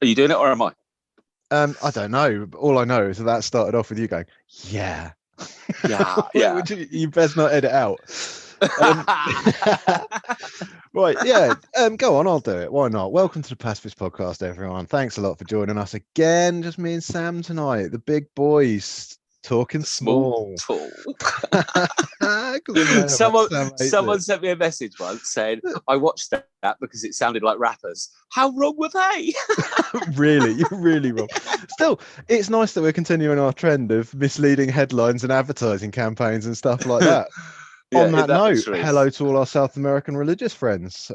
Are you doing it or am I? I don't know. All I know is that started off with you going, yeah. Yeah. Which you best not edit out. Right, yeah. Go on, I'll do it. Why not? Welcome to the Pacifist Podcast, everyone. Thanks a lot for joining us again. Just me and Sam tonight, the big boys talking small talk. Someone sent me a message once saying, I watched that because it sounded like rappers. How wrong were they? Really, you're really wrong. Still, it's nice that we're continuing our trend of misleading headlines and advertising campaigns and stuff like that. On that note, hello to all our South American religious friends.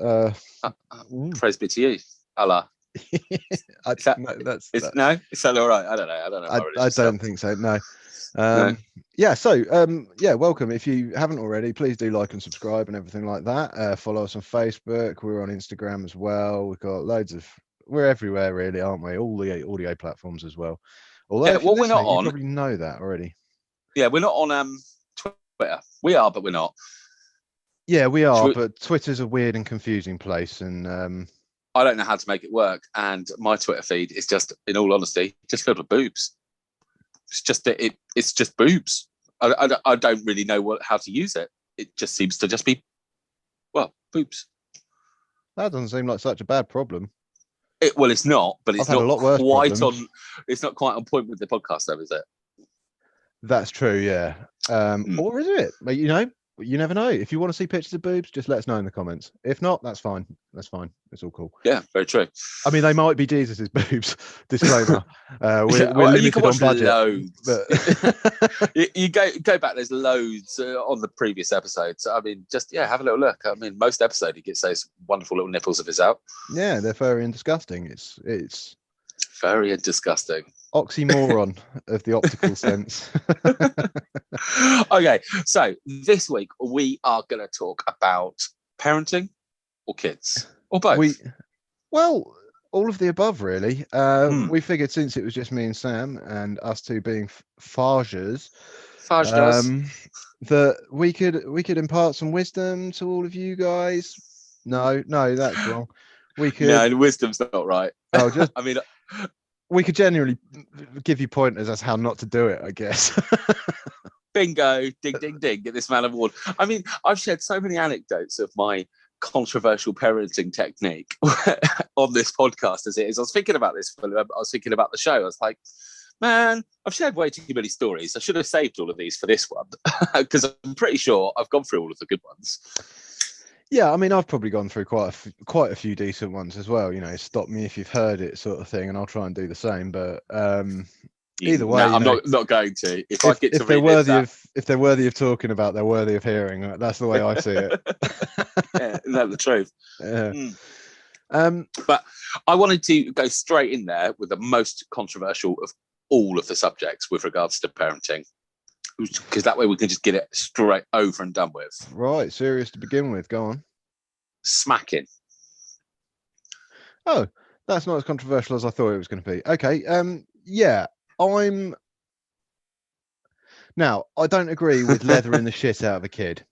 Praise be to you, Allah. Is that all right? I don't know. I don't think so. No. Yeah. So, welcome. If you haven't already, please do like and subscribe and everything like that. Follow us on Facebook. We're on Instagram as well. We've got we're everywhere, really, aren't we? All the audio platforms as well. Although, we're not on. You probably know that already. Yeah, we're not on Twitter. We are, but we're not. Yeah, we are, but Twitter's a weird and confusing place, and I don't know how to make it work. And my Twitter feed is just, in all honesty, just filled with boobs. It's just it's just boobs. I don't really know how to use it. It just seems to just be, boobs. That doesn't seem like such a bad problem. It's not, but it's not quite on. It's not quite on point with the podcast, though, is it? That's true, yeah. Or is it? You never know. If you want to see pictures of boobs, just let us know in the comments. If not, that's fine. That's fine. It's all cool. Yeah, very true. I mean, they might be Jesus's boobs. Disclaimer. We're limited on budget. Loads. But... you go back. There's loads on the previous episodes. I mean, just have a little look. I mean, most episode he gets those wonderful little nipples of his out. Yeah, they're furry and disgusting. It's very disgusting. Oxymoron of the optical sense. Okay, so this week we are going to talk about parenting or kids or both. All of the above, really. We figured since it was just me and Sam and us two being fathers, that we could impart some wisdom to all of you guys. No, that's wrong. No, wisdom's not right. I mean. We could genuinely give you pointers as how not to do it, I guess. Bingo, ding, ding, ding, get this man an award. I mean, I've shared so many anecdotes of my controversial parenting technique on this podcast as it is. I was thinking about this. I was thinking about the show. I was like, man, I've shared way too many stories. I should have saved all of these for this one because I'm pretty sure I've gone through all of the good ones. Yeah, I mean, I've probably gone through quite a few decent ones as well. Stop me if you've heard it, sort of thing, and I'll try and do the same. But either way, I'm not going to. If they're worthy of talking about, they're worthy of hearing. That's the way I see it. Yeah, isn't that the truth? Yeah. But I wanted to go straight in there with the most controversial of all of the subjects with regards to parenting. Because that way we can just get it straight over and done with. Right, serious to begin with. Go on. Smacking. Oh, that's not as controversial as I thought it was going to be. Okay, Now, I don't agree with leathering the shit out of a kid.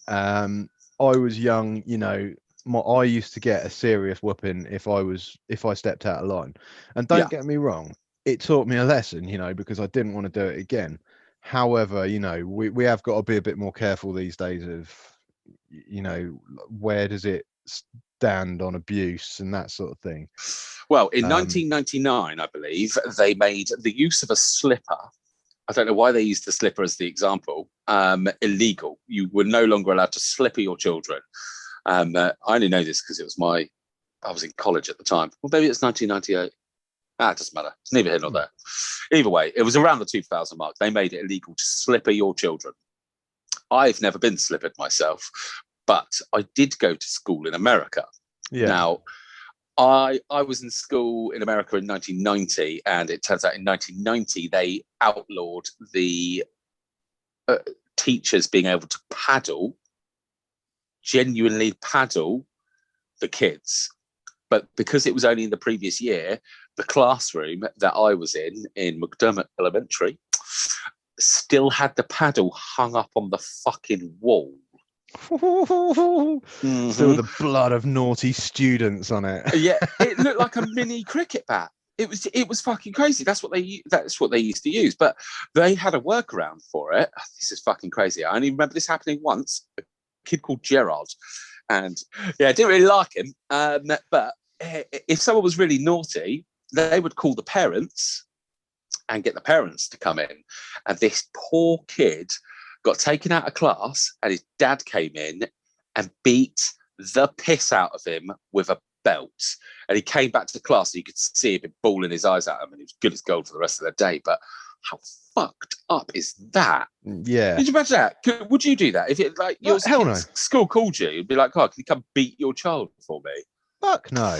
I was young, I used to get a serious whooping if I stepped out of line. And don't get me wrong, it taught me a lesson, because I didn't want to do it again. However, we have got to be a bit more careful these days of, where does it stand on abuse and that sort of thing. Well, in 1999, I believe, they made the use of a slipper. I don't know why they used the slipper as the example. Illegal. You were no longer allowed to slipper your children. I only know this because I was in college at the time. Well, maybe it's 1998. It doesn't matter. It's neither here nor there. Either way, it was around the 2000 mark. They made it illegal to slipper your children. I've never been slippered myself, but I did go to school in America. Yeah. Now, I was in school in America in 1990, and it turns out in 1990 they outlawed the teachers being able to genuinely paddle the kids. But because it was only in the previous year, the classroom that I was in McDermott Elementary, still had the paddle hung up on the fucking wall. Still the blood of naughty students on it. Yeah, it looked like a mini cricket bat. it was fucking crazy. That's what they used to use. But they had a workaround for it. This is fucking crazy. I only remember this happening once. A kid called Gerard, and I didn't really like him. But if someone was really naughty, they would call the parents and get the parents to come in. And this poor kid got taken out of class, and his dad came in and beat the piss out of him with a belt. And he came back to class, and you could see him bawling his eyes at him, and he was good as gold for the rest of the day. But how fucked up is that? Yeah. Did you imagine that? Would you do that if it like your school called you? You'd be like, "Oh, can you come beat your child for me?" Fuck no.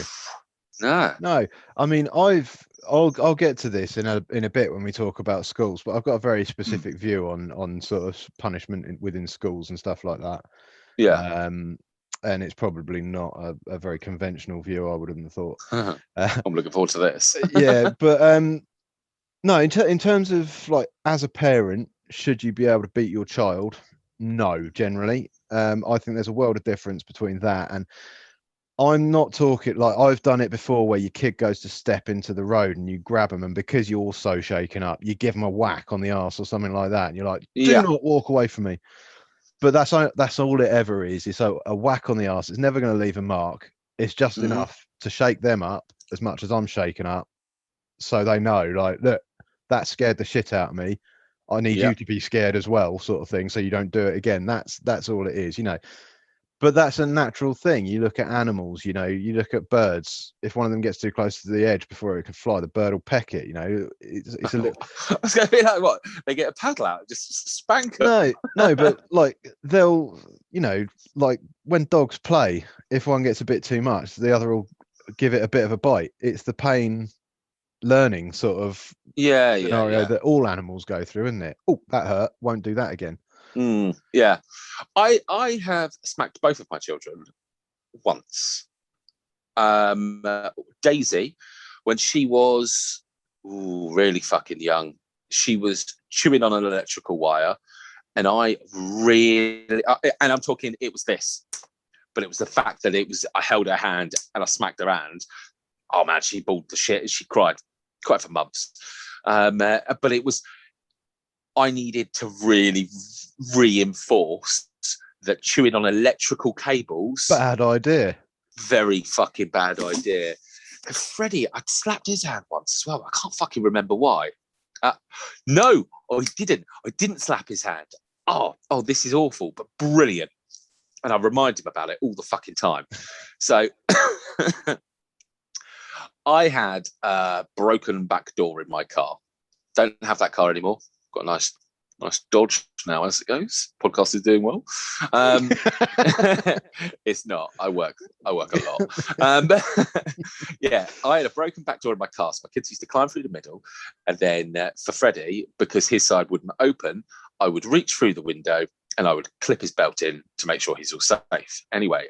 No. I mean, I'll get to this in a bit when we talk about schools, but I've got a very specific view on sort of punishment within schools and stuff like that. Yeah. And it's probably not a very conventional view, I wouldn't have thought. I'm looking forward to this. Yeah, but no, in terms of like as a parent, should you be able to beat your child? No, generally. I think there's a world of difference between that and I'm not talking like I've done it before where your kid goes to step into the road and you grab them and because you're so shaken up, you give them a whack on the arse or something like that. And you're like, do not walk away from me. But that's all it ever is. It's a whack on the arse. It's never going to leave a mark. It's just enough to shake them up as much as I'm shaken up. So they know like, look, that scared the shit out of me. I need you to be scared as well, sort of thing. So you don't do it again. That's all it is, you know. But that's a natural thing. You look at animals, you know, you look at birds. If one of them gets too close to the edge before it can fly, the bird will peck it, you know. It's a little... I was going to be like, what? They get a paddle out, just spank them. No, but like they'll, you know, like when dogs play, if one gets a bit too much, the other will give it a bit of a bite. It's the pain learning sort of scenario that all animals go through, isn't it? Oh, that hurt. Won't do that again. Yeah, I have smacked both of my children once. Daisy, when she was really fucking young, she was chewing on an electrical wire, and I I'm talking, it was this, but it was the fact that I held her hand and I smacked her hand. Oh man, she bawled the shit. She cried for months. But it was. I needed to really reinforce that chewing on electrical cables. Bad idea. Very fucking bad idea. And Freddie, I'd slapped his hand once as well. I can't fucking remember why. No, I didn't. I didn't slap his hand. Oh, this is awful, but brilliant. And I remind him about it all the fucking time. So I had a broken back door in my car. Don't have that car anymore. Got a nice Dodge now as it goes. Podcast is doing well. It's not. I work a lot. Yeah, I had a broken back door in my car. So my kids used to climb through the middle, and then for Freddie, because his side wouldn't open, I would reach through the window and I would clip his belt in to make sure he's all safe. Anyway,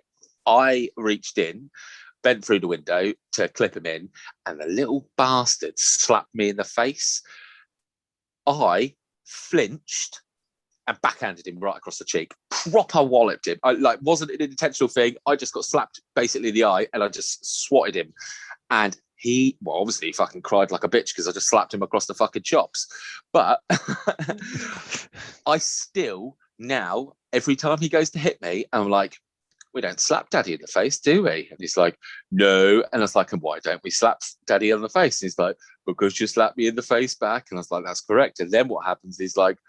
I reached in, bent through the window to clip him in, and the little bastard slapped me in the face. I flinched and backhanded him right across the cheek. Proper walloped him. Wasn't an intentional thing. I just got slapped basically in the eye and I just swatted him. And he obviously fucking cried like a bitch because I just slapped him across the fucking chops. But I still now, every time he goes to hit me, I'm like, we don't slap daddy in the face, do we? And he's like, no. And I was like, and why don't we slap daddy on the face? And he's like, because you slapped me in the face back. And I was like, that's correct. And then what happens is like,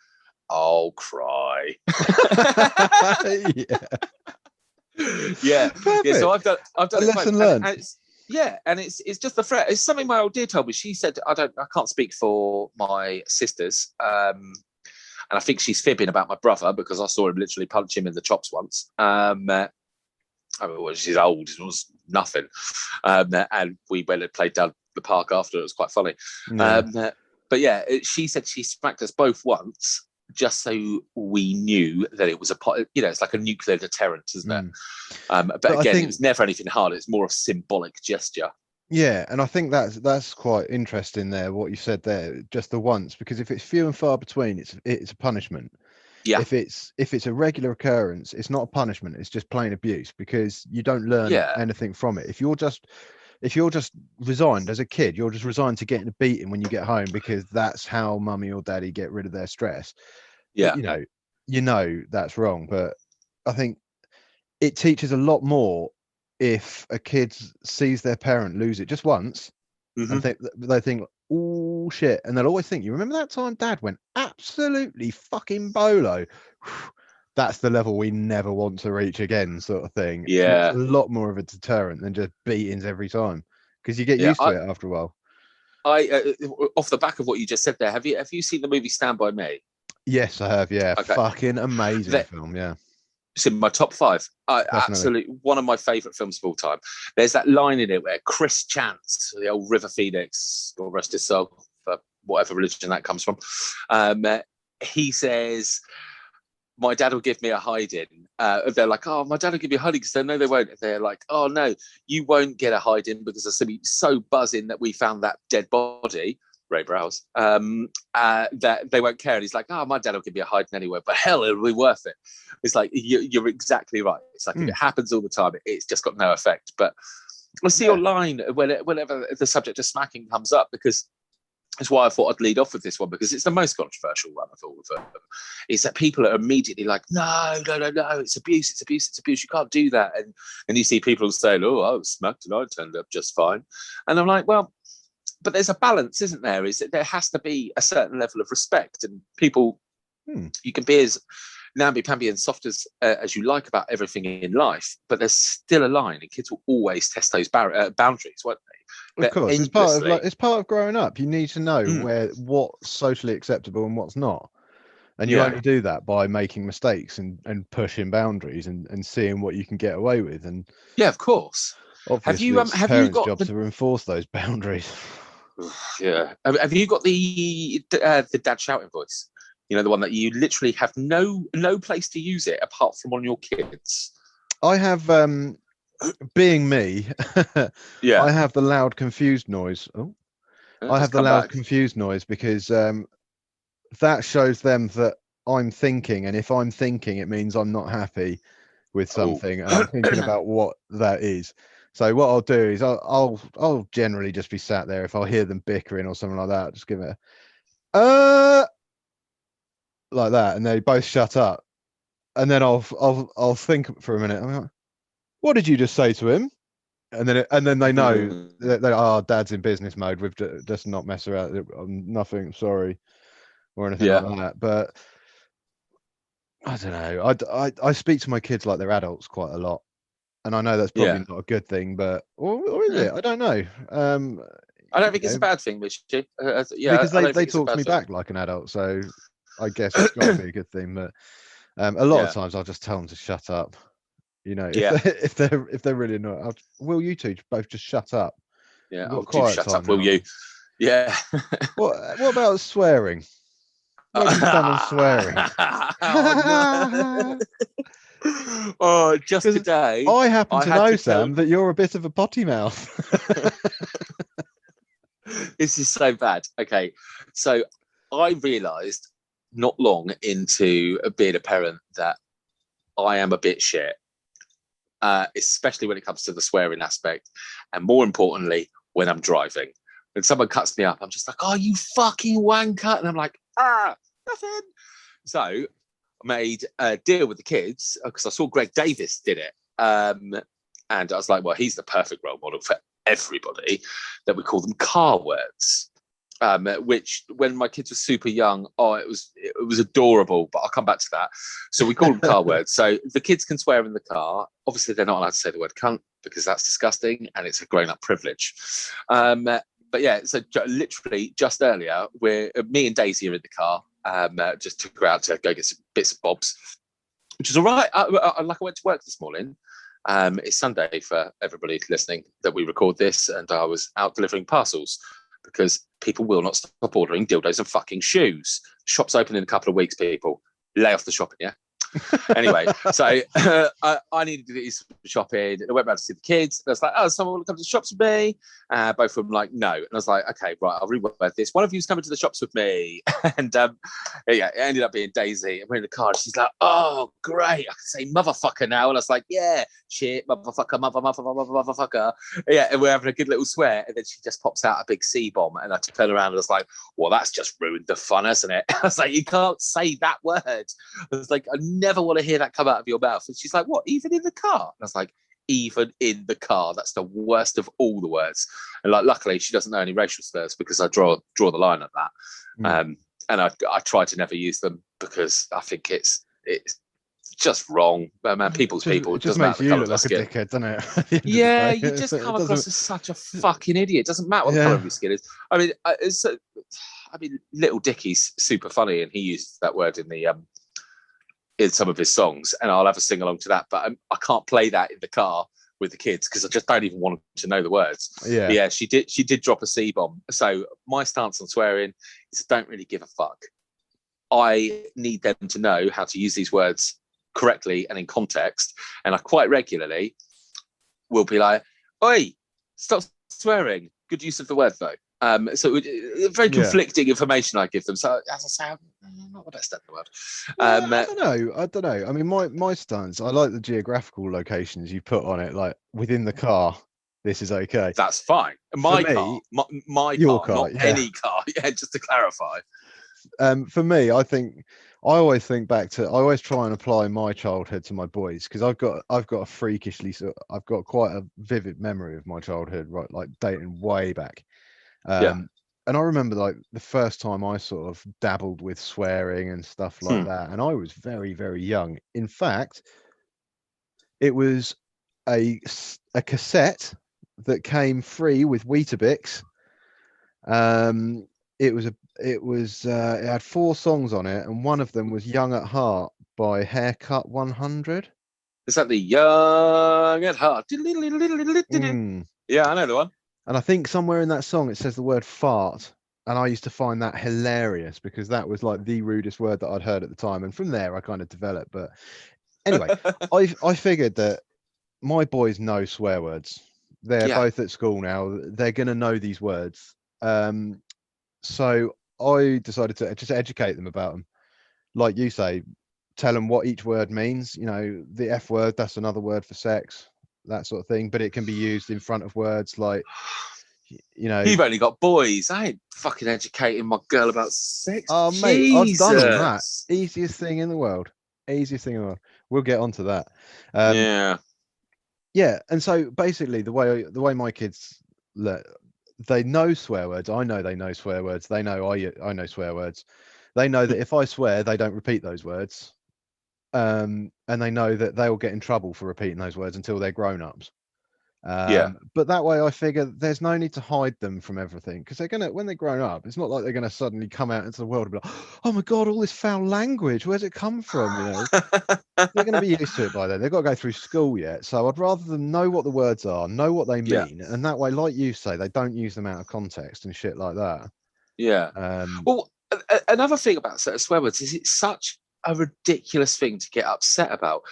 I'll cry. Yeah. So I've done lesson learned. And it's just the threat. It's something my old dear told me. She said, I can't speak for my sisters. And I think she's fibbing about my brother because I saw him literally punch him in the chops once. She's old, it was nothing. And we went and played down the park after. It was quite funny. Yeah. But yeah, she said she smacked us both once just so we knew that it was it's like a nuclear deterrent, isn't it? But again, it was never anything hard. It's more a symbolic gesture. Yeah, and I think that's quite interesting there, what you said there, just the once, because if it's few and far between, it's a punishment. Yeah. If it's a regular occurrence, it's not a punishment, it's just plain abuse because you don't learn anything from it. If you're just if you're just resigned as a kid, you're just resigned to getting a beating when you get home because that's how mummy or daddy get rid of their stress. Yeah. But, you know that's wrong. But I think it teaches a lot more if a kid sees their parent lose it just once, and they think, oh shit, and they'll always think, you remember that time dad went absolutely fucking bolo? That's the level we never want to reach again, sort of thing. Yeah. It's a lot more of a deterrent than just beatings every time, because you get used to it after a while. Off the back of what you just said there, have you seen the movie Stand By Me? Yes, I have. Yeah. Okay. Fucking amazing film. Yeah. It's in my top 5. Absolutely one of my favourite films of all time. There's that line in it where Chris Chance, the old River Phoenix, God rest his soul, for whatever religion that comes from, he says, my dad will give me a hiding. They're like, oh, my dad will give you a hiding, because they know they won't. They're like, oh no, you won't get a hiding because there's something so buzzing that we found that dead body, Ray Browse, that they won't care. And he's like, oh, my dad will give me a hiding anyway, but hell, it'll be worth it. It's like, you're exactly right. It's like, if it happens all the time, it's just got no effect. But I see your line whenever the subject of smacking comes up, because that's why I thought I'd lead off with this one, because it's the most controversial one of all of them. Is that people are immediately like, no, it's abuse, you can't do that. And you see people saying, oh, I was smacked and I turned up just fine. And I'm like, well, but there's a balance, isn't there? Is that there has to be a certain level of respect, and people, you can be as namby-pamby and soft as you like about everything in life, but there's still a line, and kids will always test those boundaries, won't they? Of course, it's part of growing up. You need to know what's socially acceptable and what's not, and you only do that by making mistakes and pushing boundaries and seeing what you can get away with. And yeah, of course. Obviously, have you got job to enforce those boundaries? Yeah. Have you got the dad shouting voice? You know, the one that you literally have no place to use it apart from on your kids. I have, being me, yeah. I have the loud, confused noise. Oh, I have the loud, confused noise because that shows them that I'm thinking, and if I'm thinking, it means I'm not happy with something, and I'm thinking about what that is. So what I'll do is I'll generally just be sat there. If I hear them bickering or something like that, I'll just give it like that, and they both shut up, and then I'll think for a minute. I'm like, what did you just say to him? And then they know that dad's in business mode. We've just not mess around. Nothing, sorry, or anything like that. But I don't know. I speak to my kids like they're adults quite a lot. And I know that's probably not a good thing, but or is it? I don't know. I don't think it's a bad thing, Richie. Because they talk to me back like an adult, so I guess it's got to be a good thing. But a lot of times I'll just tell them to shut up. You know, if they're really annoyed, will you two both just shut up? Yeah, shut up, will you? Yeah. What about swearing? What have you done on swearing? Oh, just today. I happen to know, Sam, that you're a bit of a potty mouth. This is so bad. Okay, so I realised not long into being a parent that I am a bit shit, especially when it comes to the swearing aspect, and more importantly, when I'm driving. When someone cuts me up, I'm just like, oh, you fucking wanker. And I'm like, nothing. So I made a deal with the kids because I saw Greg Davis did it. And I was like, well, he's the perfect role model for everybody, that we call them car words. Which when my kids were super young, it was adorable, but I'll come back to that. So we call them car words. So the kids can swear in the car. Obviously, they're not allowed to say the word cunt because that's disgusting and it's a grown-up privilege. But yeah, so literally just earlier, me and Daisy are in the car. Just took her out to go get some bits and bobs, which is all right. I went to work this morning. It's Sunday for everybody listening that we record this, and I was out delivering parcels because people will not stop ordering dildos and fucking shoes. Shop's open in a couple of weeks, people. Lay off the shopping, yeah? Anyway, so I needed to do some shopping. I went round to see the kids. I was like, oh, someone want to come to the shops with me? Both of them like, no. And I was like, okay, right, I'll reword this. One of you's coming to the shops with me. And it ended up being Daisy. And we're in the car. And she's like, oh, great. I can say motherfucker now. And I was like, yeah, shit, motherfucker, motherfucker. Yeah, and we're having a good little swear. And then she just pops out a big C-bomb. And I turn around and I was like, well, that's just ruined the fun, hasn't it? I was like, you can't say that word. I was like, I never want to hear that come out of your mouth. And she's like, what, even in the car? And I was like, even in the car, that's the worst of all the words. And like, luckily she doesn't know any racial slurs because I draw the line at that. And I try to never use them because I think it's just wrong. But man, people's people. It just makes you look like a dickhead, doesn't it? Yeah, you just come across as such a fucking idiot. It doesn't matter what the colour of your skin is. I mean, Little Dicky's super funny, and he uses that word in some of his songs, and I'll have a sing along to that. But I can't play that in the car with the kids because I just don't even want them to know the words. Yeah, but yeah, she did drop a C-bomb. So my stance on swearing is I don't really give a fuck. I need them to know how to use these words correctly and in context, and I quite regularly will be like, oi, stop swearing. Good use of the word though. So very conflicting information I give them. So as I say, I'm not the best at the word. I don't know. I mean, my stance, I like the geographical locations you put on it, like within the car. This is okay. That's fine. My car, not any car. Yeah, just to clarify. For me, I always think back to. I always try and apply my childhood to my boys because I've got a freakishly. I've got quite a vivid memory of my childhood, right? Like dating way back. And I remember like the first time I sort of dabbled with swearing and stuff like that, and I was very, very young. In fact, it was a cassette that came free with Weetabix. It had 4 songs on it, and one of them was "Young at Heart" by Haircut 100. Is that the Young at Heart? Yeah, I know the one. And I think somewhere in that song it says the word fart. And I used to find that hilarious because that was like the rudest word that I'd heard at the time. And from there I kind of developed. But anyway, I figured that my boys know swear words. They're both at school now. They're going to know these words. So I decided to just educate them about them. Like you say, tell them what each word means. You know, the F word, that's another word for sex. That sort of thing, but it can be used in front of words like, you know, you've only got boys. I ain't fucking educating my girl about sex. Oh mate, I've done all that. Easiest thing in the world. We'll get onto that. Yeah, and so basically the way my kids they know swear words. I know they know swear words. They know I know swear words. They know that if I swear, they don't repeat those words. And they know that they'll get in trouble for repeating those words until they're grown-ups. But that way I figure there's no need to hide them from everything because they're gonna, when they're grown up, it's not like they're gonna suddenly come out into the world and be like, oh my god, all this foul language, where's it come from? You know, they're gonna be used to it by then. They've got to go through school yet. So I'd rather them know what the words are, know what they mean, and that way, like you say, they don't use them out of context and shit like that. Well, another thing about swear words is it's such a ridiculous thing to get upset about.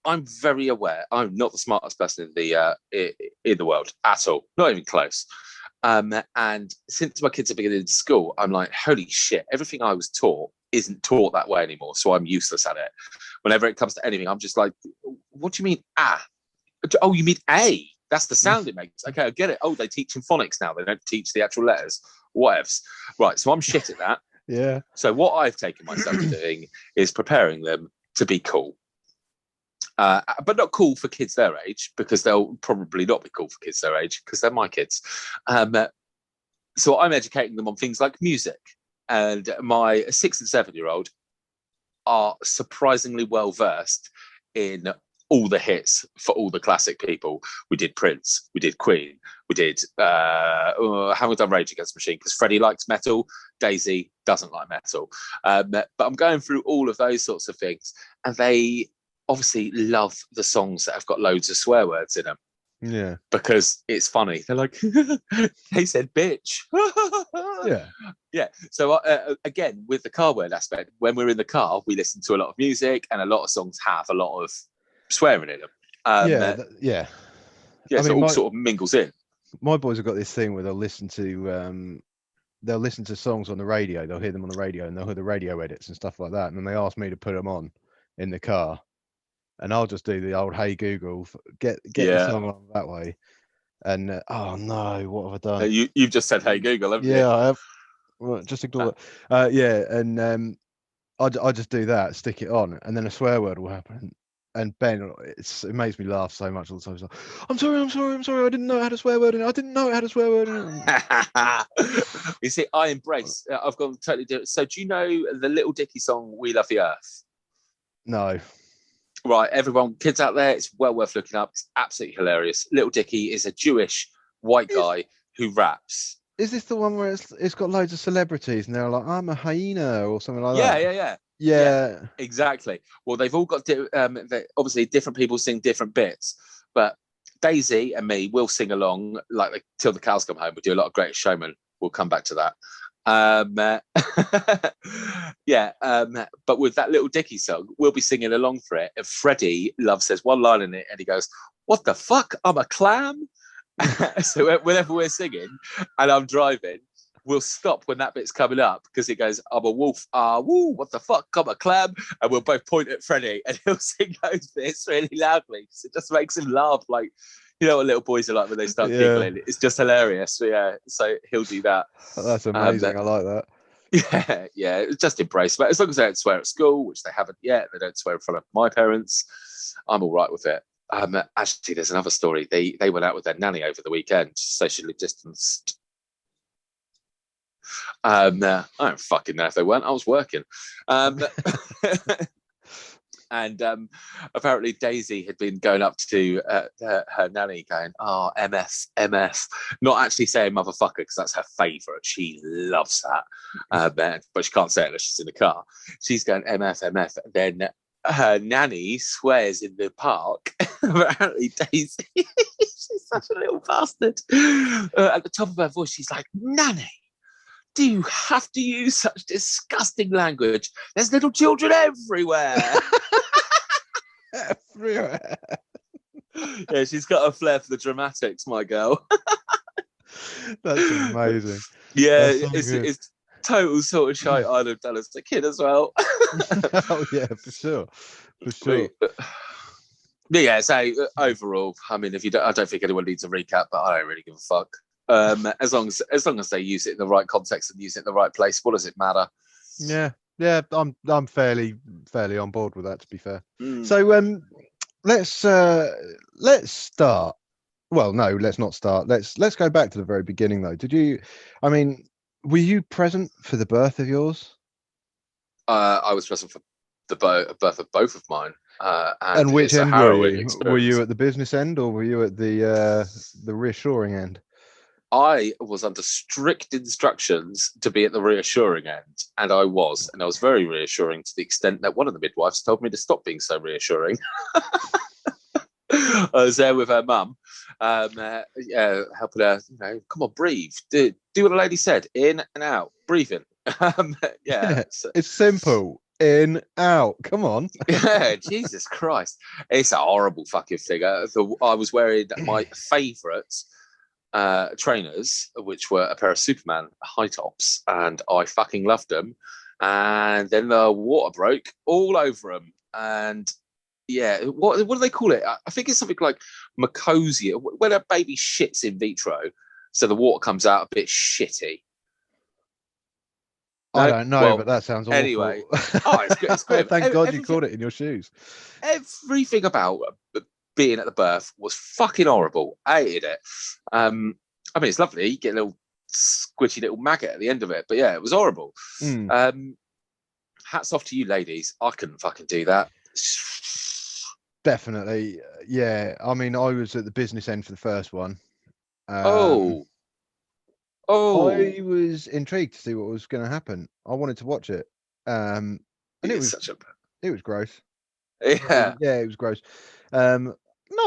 I'm very aware I'm not the smartest person in the world at all, not even close. And since my kids are beginning school, I'm like, holy shit, everything I was taught isn't taught that way anymore. So I'm useless at it. Whenever it comes to anything, I'm just like, what do you mean oh, you mean A? That's the sound it makes. Okay, I get it. Oh, they teach in phonics now. They don't teach the actual letters. Whatevs. Right, so I'm shit at that. Yeah. So what I've taken myself to doing is preparing them to be cool. But not cool for kids their age, because they'll probably not be cool for kids their age, because they're my kids. So I'm educating them on things like music. And my 6 and 7-year-old are surprisingly well versed in all the hits for all the classic people. We did Prince, we did Queen, we did haven't done Rage Against the Machine because Freddie likes metal, Daisy doesn't like metal. But I'm going through all of those sorts of things, and they obviously love the songs that have got loads of swear words in them. Yeah, because it's funny. They're like, they said bitch. Yeah. So again, with the car word aspect, when we're in the car, we listen to a lot of music, and a lot of songs have a lot of swearing in them. Yeah. I mean, so it all sort of mingles in. My boys have got this thing where they'll listen to songs on the radio. They'll hear them on the radio, and they'll hear the radio edits and stuff like that. And then they ask me to put them on in the car, and I'll just do the old "Hey Google," get the song on that way. And oh no, what have I done? You've just said "Hey Google," haven't you? Yeah, I have. Well, just ignore that. And I just do that, stick it on, and then a swear word will happen. And Ben, it makes me laugh so much all the time. He's like, I'm sorry. I didn't know how to swear word in it. I didn't know how to swear word in it. You see, I embrace. I've gone totally different. So, do you know the Little Dicky song "We Love the Earth"? No. Right, everyone, kids out there, it's well worth looking up. It's absolutely hilarious. Little Dicky is a Jewish white guy who raps. Is this the one where it's got loads of celebrities and they're like, I'm a hyena or something like that? Yeah, exactly. Well, they've all got obviously different people sing different bits, but Daisy and me will sing along like till the cows come home. We do a lot of Greatest Showman. We'll come back to that. But with that Little Dicky song, we'll be singing along for it. And Freddie Love says one line in it, and he goes, "What the fuck? I'm a clam." So whenever we're singing and I'm driving, we'll stop when that bit's coming up because he goes, "I'm a wolf. Woo, what the fuck? I'm a clam." And we'll both point at Freddie, and he'll sing those bits really loudly because it just makes him laugh. Like, you know what little boys are like when they start giggling. It's just hilarious. So he'll do that. That's amazing. I like that. Yeah, just embrace. But as long as they don't swear at school, which they haven't yet, they don't swear in front of my parents, I'm all right with it. Actually, there's another story. They went out with their nanny over the weekend, socially distanced. I don't fucking know if they weren't. I was working. And apparently Daisy had been going up to her nanny going, "Oh, MF," not actually saying motherfucker because that's her favourite. She loves that. But she can't say it unless she's in the car. She's going MF. Then her nanny swears in the park. Apparently Daisy, she's such a little bastard. At the top of her voice, she's like, "Nanny, do you have to use such disgusting language? There's little children everywhere." Everywhere. Yeah, she's got a flair for the dramatics, my girl. That's amazing. Yeah, it's total sort of shite I'd have done as a kid as well. Oh yeah, for sure. Yeah, so overall, I mean, I don't think anyone needs a recap, but I don't really give a fuck. As long as they use it in the right context and use it in the right place, what does it matter? Yeah, I'm fairly on board with that, to be fair. So let's start. Well, no, let's not start. Let's go back to the very beginning though. Were you present for the birth of yours? I was present for the birth of both of mine. And which end were you? Were you at the business end or were you at the reassuring end? I was under strict instructions to be at the reassuring end, and I was very reassuring to the extent that one of the midwives told me to stop being so reassuring. I was there with her mum, helping her, come on, breathe, do what a lady said, in and out, breathing. It's simple. In, out, come on. Yeah, Jesus Christ, it's a horrible fucking figure. I was wearing my favourite trainers, which were a pair of Superman high tops, and I fucking loved them. And then the water broke all over them, and yeah, what do they call it? I think it's something like Macosia, when a baby shits in vitro, so the water comes out a bit shitty. I don't know, but that sounds awful. Anyway, it's great. Thank God you caught it in your shoes. Everything about being at the birth was fucking horrible. I hated it. It's lovely. You get a little squishy little maggot at the end of it, but yeah, it was horrible. Hats off to you ladies. I couldn't fucking do that. Definitely. Yeah. I mean, I was at the business end for the first one. I was intrigued to see what was going to happen. I wanted to watch it. And it was gross. Yeah. It was gross.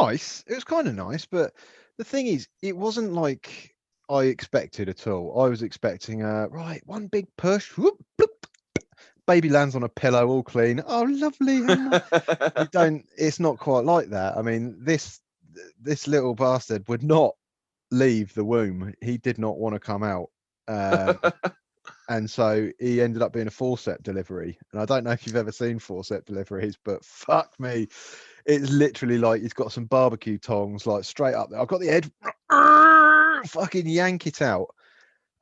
Nice. It was kind of nice, but the thing is, it wasn't like I expected at all. I was expecting right, one big push, whoop, bloop, baby lands on a pillow, all clean. Oh, lovely. You don't. It's not quite like that. I mean, this little bastard would not leave the womb. He did not want to come out. And so he ended up being a forceps delivery. And I don't know if you've ever seen forceps deliveries, but fuck me, it's literally like he's got some barbecue tongs, like straight up there. I've got the head, fucking yank it out.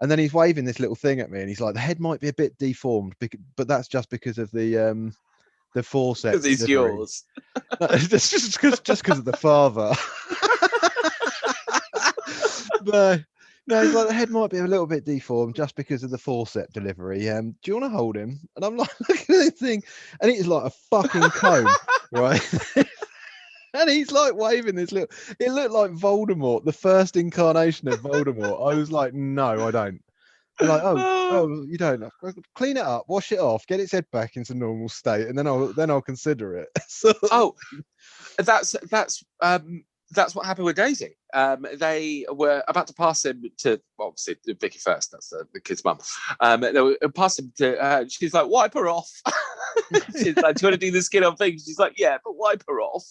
And then he's waving this little thing at me, and he's like, the head might be a bit deformed, but that's just because of the forceps. Because he's delivery. yours. No, just because of the father. No, he's like, the head might be a little bit deformed just because of the forceps delivery. Do you want to hold him? And I'm like, look at this thing, and it's like a fucking comb, right? And he's like waving this little. It looked like Voldemort, the first incarnation of Voldemort. I was like, no, I don't. They're like, oh, you don't. Clean it up, wash it off, get its head back into normal state, and then I'll consider it. So, that's what happened with Daisy. They were about to pass him to, obviously, Vicky first. That's the kid's mum. They were pass him to. She's like, wipe her off. She's like, do you want to do the skin on thing? She's like, yeah, but wipe her off.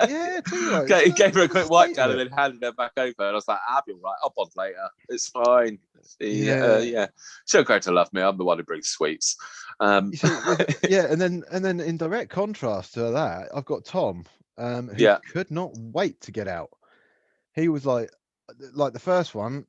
Yeah, right. Gave her a quick wipe down and then handed her back over. And I was like, I'll be all right. I'll bond later. It's fine. Yeah. She'll go to love me. I'm the one who brings sweets. See, and then in direct contrast to that, I've got Tom, who could not wait to get out. He was like the first one,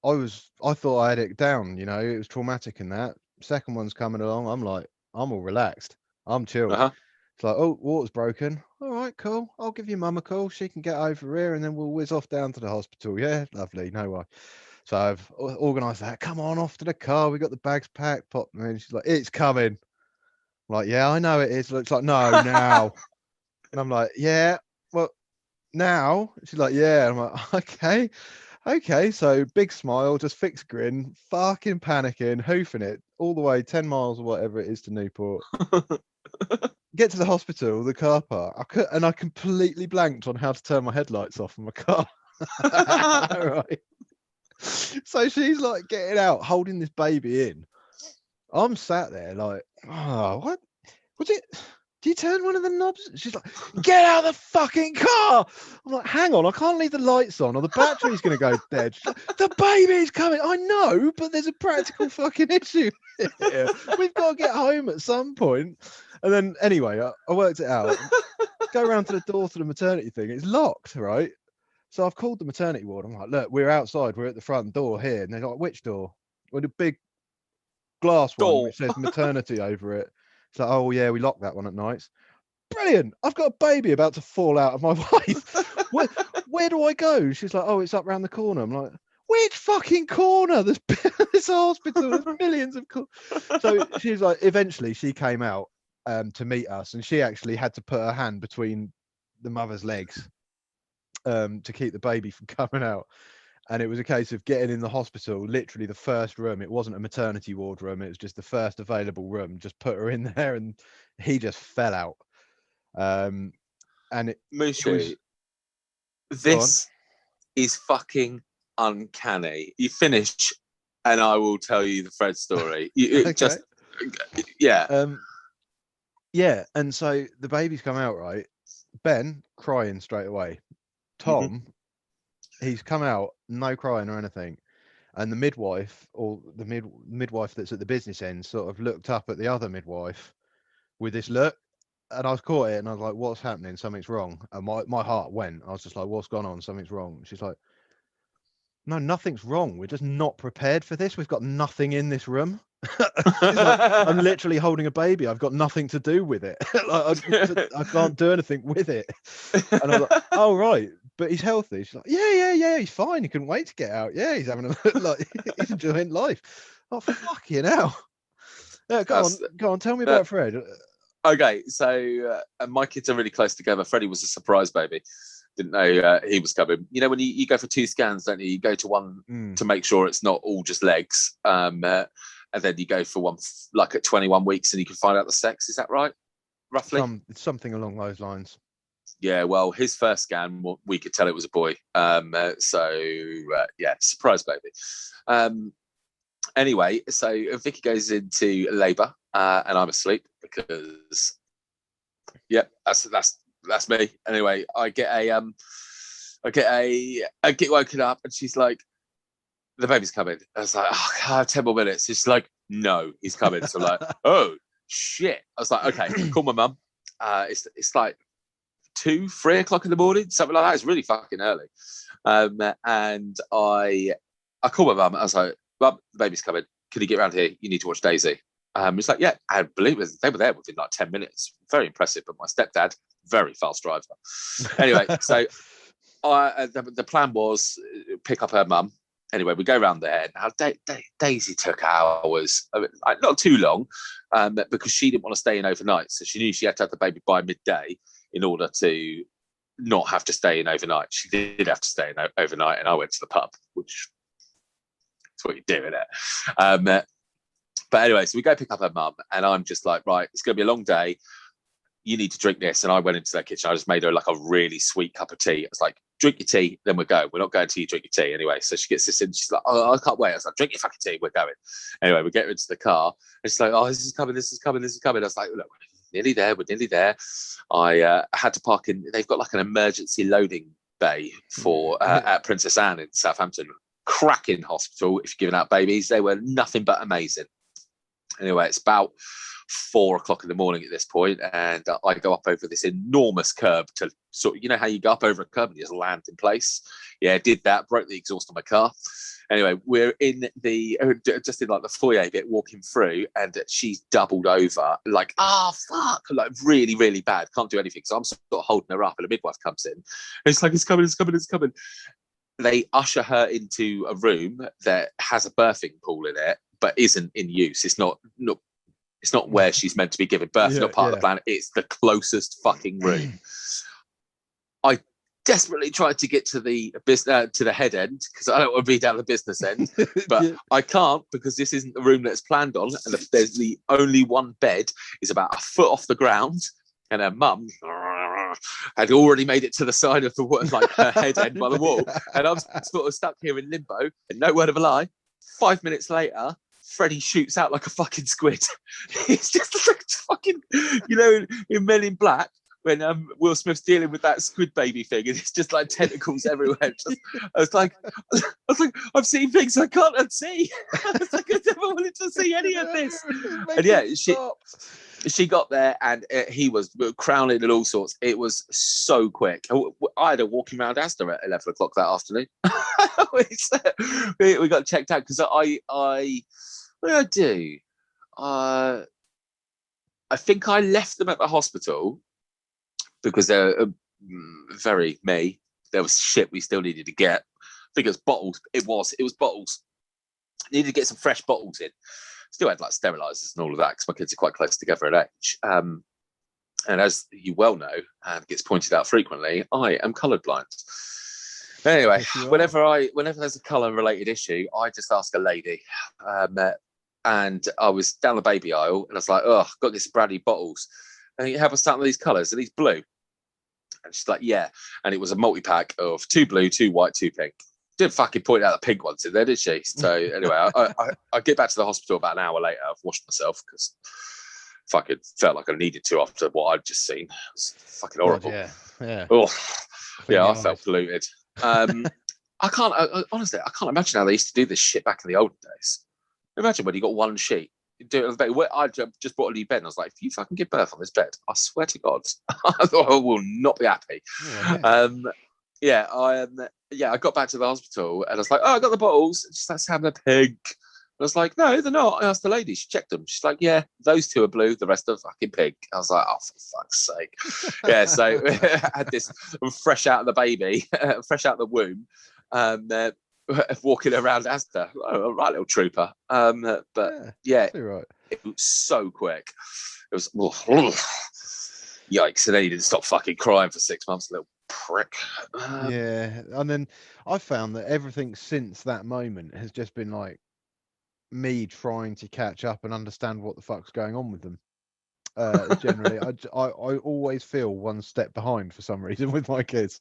I thought I had it down, it was traumatic in that. Second one's coming along, I'm like, I'm all relaxed. I'm chilled. It's like, oh, water's broken. All right, cool. I'll give your mum a call. She can get over here and then we'll whiz off down to the hospital. Yeah, lovely. No worries. So I've organised that. Come on, off to the car. We got the bags packed. Pop them in. She's like, it's coming. I'm like, yeah, I know it is. Looks like, no, now. And I'm like, yeah, well, now? She's like, yeah. I'm like, okay. So big smile, just fixed grin, fucking panicking, hoofing it all the way 10 miles or whatever it is to Newport. Get to the hospital, the car park. I completely blanked on how to turn my headlights off in my car. Right. So she's like getting out, holding this baby in. I'm sat there like, oh, what? Was it? Do you turn one of the knobs? She's like, get out of the fucking car. I'm like, hang on, I can't leave the lights on or the battery's going to go dead. She's like, the baby's coming. I know, but there's a practical fucking issue here. We've got to get home at some point. And then anyway, I worked it out. Go around to the door to the maternity thing. It's locked, right? So I've called the maternity ward. I'm like, look, we're outside. We're at the front door here. And they're like, which door? Well, the big glass one which says maternity over it. It's like, oh yeah, we lock that one at nights. Brilliant. I've got a baby about to fall out of my wife. Where do I go? She's like, oh, it's up round the corner. I'm like, which fucking corner? There's this hospital. There's millions of So she's like, eventually she came out to meet us, and she actually had to put her hand between the mother's legs to keep the baby from coming out. And it was a case of getting in the hospital, literally the first room. It wasn't a maternity ward room. It was just the first available room. Just put her in there and he just fell out. And Mushu, this is fucking uncanny. You finish and I will tell you the Fred story. Okay. Yeah. And so the baby's come out, right? Ben crying straight away. Tom, he's come out, no crying or anything. And the midwife, or the midwife that's at the business end, sort of looked up at the other midwife with this look. And I was caught it, and I was like, what's happening? Something's wrong. And my heart went. I was just like, what's gone on? Something's wrong. She's like, no, nothing's wrong. We're just not prepared for this. We've got nothing in this room. She's like, I'm literally holding a baby. I've got nothing to do with it. I can't do anything with it. And I was like, oh, right. But he's healthy. She's like, yeah, he's fine. He couldn't wait to get out. Yeah, he's having he's enjoying life. Oh, fucking hell. Yeah, go on. Tell me about Fred. Okay, so my kids are really close together. Freddie was a surprise baby. Didn't know he was coming. You know, when you go for 2 scans, don't you? You go to one to make sure it's not all just legs. And then you go for one at 21 weeks and you can find out the sex. Is that right? Roughly? Something along those lines. Yeah, well, his first scan, we could tell it was a boy. Yeah, surprise baby. Anyway, so Vicky goes into labour, and I'm asleep because, yeah, that's me. Anyway, I get woken up, and she's like, "The baby's coming." I was like, "Oh, I have 10 more minutes." She's like, "No, he's coming." So I'm like, "Oh shit!" I was like, "Okay, call my mum." It's like 2-3 o'clock in the morning, something like that. It's really fucking early. And I called my mum. I was like, "Mum, the baby's coming. Can you get around here? You need to watch Daisy." It's like, yeah, I believe it. They were there within like 10 minutes. Very impressive. But my stepdad, very fast driver. Anyway, so the plan was pick up her mum. Anyway, we go around there. Now, Daisy took hours, not too long, because she didn't want to stay in overnight. So she knew she had to have the baby by midday in order to not have to stay in overnight. She did have to stay in overnight, and I went to the pub, which is what you do, isn't it? But anyway, so we go pick up her mum, and I'm just like, right, it's going to be a long day. You need to drink this. And I went into the kitchen. I just made her like a really sweet cup of tea. It's like, drink your tea, then we'll go. We're not going till you drink your tea anyway. So she gets this in. She's like, oh, I can't wait. I was like, drink your fucking tea. We're going. Anyway, we get her into the car. And she's like, oh, this is coming. I was like, look, we're nearly there. I had to park in. They've got like an emergency loading bay for at Princess Anne in Southampton. Cracking hospital if you're giving out babies. They were nothing but amazing. Anyway, it's about 4 o'clock in the morning at this point, and I go up over this enormous curb to sort of, you know how you go up over a curb and you just land in place? Yeah, did that, broke the exhaust on my car. Anyway, we're in just in like the foyer bit, walking through, and she's doubled over, like, fuck, like really, really bad, can't do anything. So I'm sort of holding her up, and a midwife comes in, and it's like, it's coming. They usher her into a room that has a birthing pool in it, but isn't in use. It's not where she's meant to be giving birth. Not part of the plan. It's the closest fucking room. I desperately tried to get to the head end because I don't want to be down the business end, but I can't because this isn't the room that's planned on, and there's the only one bed is about a foot off the ground, and her mum had already made it to the side of the like her head end by the wall, and I'm sort of stuck here in limbo. And no word of a lie, 5 minutes later, Freddy shoots out like a fucking squid. It's just like fucking, you know, in Men in Black when Will Smith's dealing with that squid baby thing, and it's just like tentacles everywhere. I was like, I've seen things I can't unsee. I was like, I never wanted to see any of this. And yeah, she got there, and he was crowning and all sorts. It was so quick. I had a walking around Asda at 11 o'clock that afternoon. We got checked out because what did I do? I think I left them at the hospital because they're very me. There was shit we still needed to get. I think it was bottles. It was bottles. Needed to get some fresh bottles in. Still had like sterilizers and all of that because my kids are quite close together in age. And as you well know, and gets pointed out frequently, I am colourblind. Anyway, whenever there's a colour related issue, I just ask a lady. And I was down the baby aisle, and I was like, "Oh, I've got this Bradley bottles. And you have us start with these colours? Are these blue?" And she's like, "Yeah." And it was a multi-pack of 2 blue, 2 white, 2 pink. Didn't fucking point out the pink ones in there, did she? So anyway, I get back to the hospital about an hour later. I've washed myself because fucking felt like I needed to after what I'd just seen. It was fucking horrible. God, yeah. Oh, yeah, I felt polluted. Honestly, I can't imagine how they used to do this shit back in the olden days. Imagine when you got one sheet. You do it on the bed. I just bought a new bed, and I was like, if you fucking give birth on this bed, I swear to God, I will not be happy. I got back to the hospital, and I was like, oh, I got the bottles. It's just that's having a pink. I was like, no, they're not. I asked the lady. She checked them. She's like, yeah, those 2 are blue. The rest are fucking pink. I was like, oh, for fuck's sake. Yeah, so I had this fresh out of the baby, fresh out of the womb, walking around Asda. Oh, right, little trooper. But yeah, right. It was so quick. It was yikes. And then he didn't stop fucking crying for 6 months, little prick. Yeah, and then I found that everything since that moment has just been like me trying to catch up and understand what the fuck's going on with them. Generally, I always feel one step behind for some reason with my kids.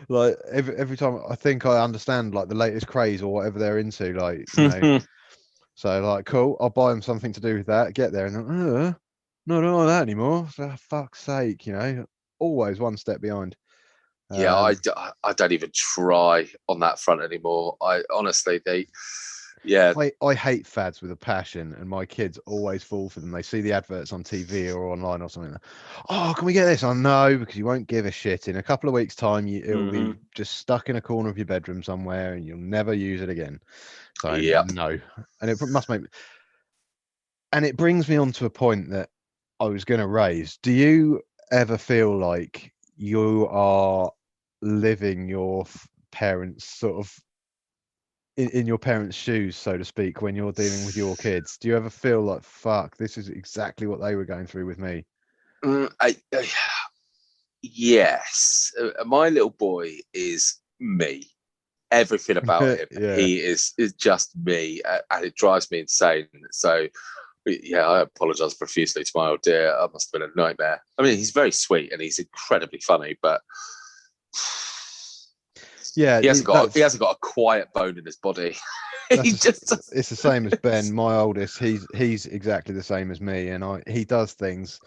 Like every time I think I understand like the latest craze or whatever they're into, like so like cool, I'll buy them something to do with that. Get there and then, no, I don't like that anymore. For fuck's sake, always one step behind. Yeah, I don't even try on that front anymore. I honestly, yeah. I hate fads with a passion, and my kids always fall for them. They see the adverts on TV or online or something. Oh, can we get this? Oh no, because you won't give a shit. In a couple of weeks' time, it'll be just stuck in a corner of your bedroom somewhere, and you'll never use it again. So no, and it must make. And it brings me on to a point that I was going to raise. Do you ever feel like you are living your parents' sort of in your parents' shoes, so to speak, when you're dealing with your kids? Do you ever feel like, fuck, this is exactly what they were going through with me? Yes. My little boy is me. Everything about him, he is just me, and it drives me insane. So, yeah, I apologise profusely to my old dear. I must have been a nightmare. I mean, he's very sweet and he's incredibly funny, but yeah, he hasn't got a quiet bone in his body. It's the same as Ben, my oldest. He's exactly the same as me, and he does things,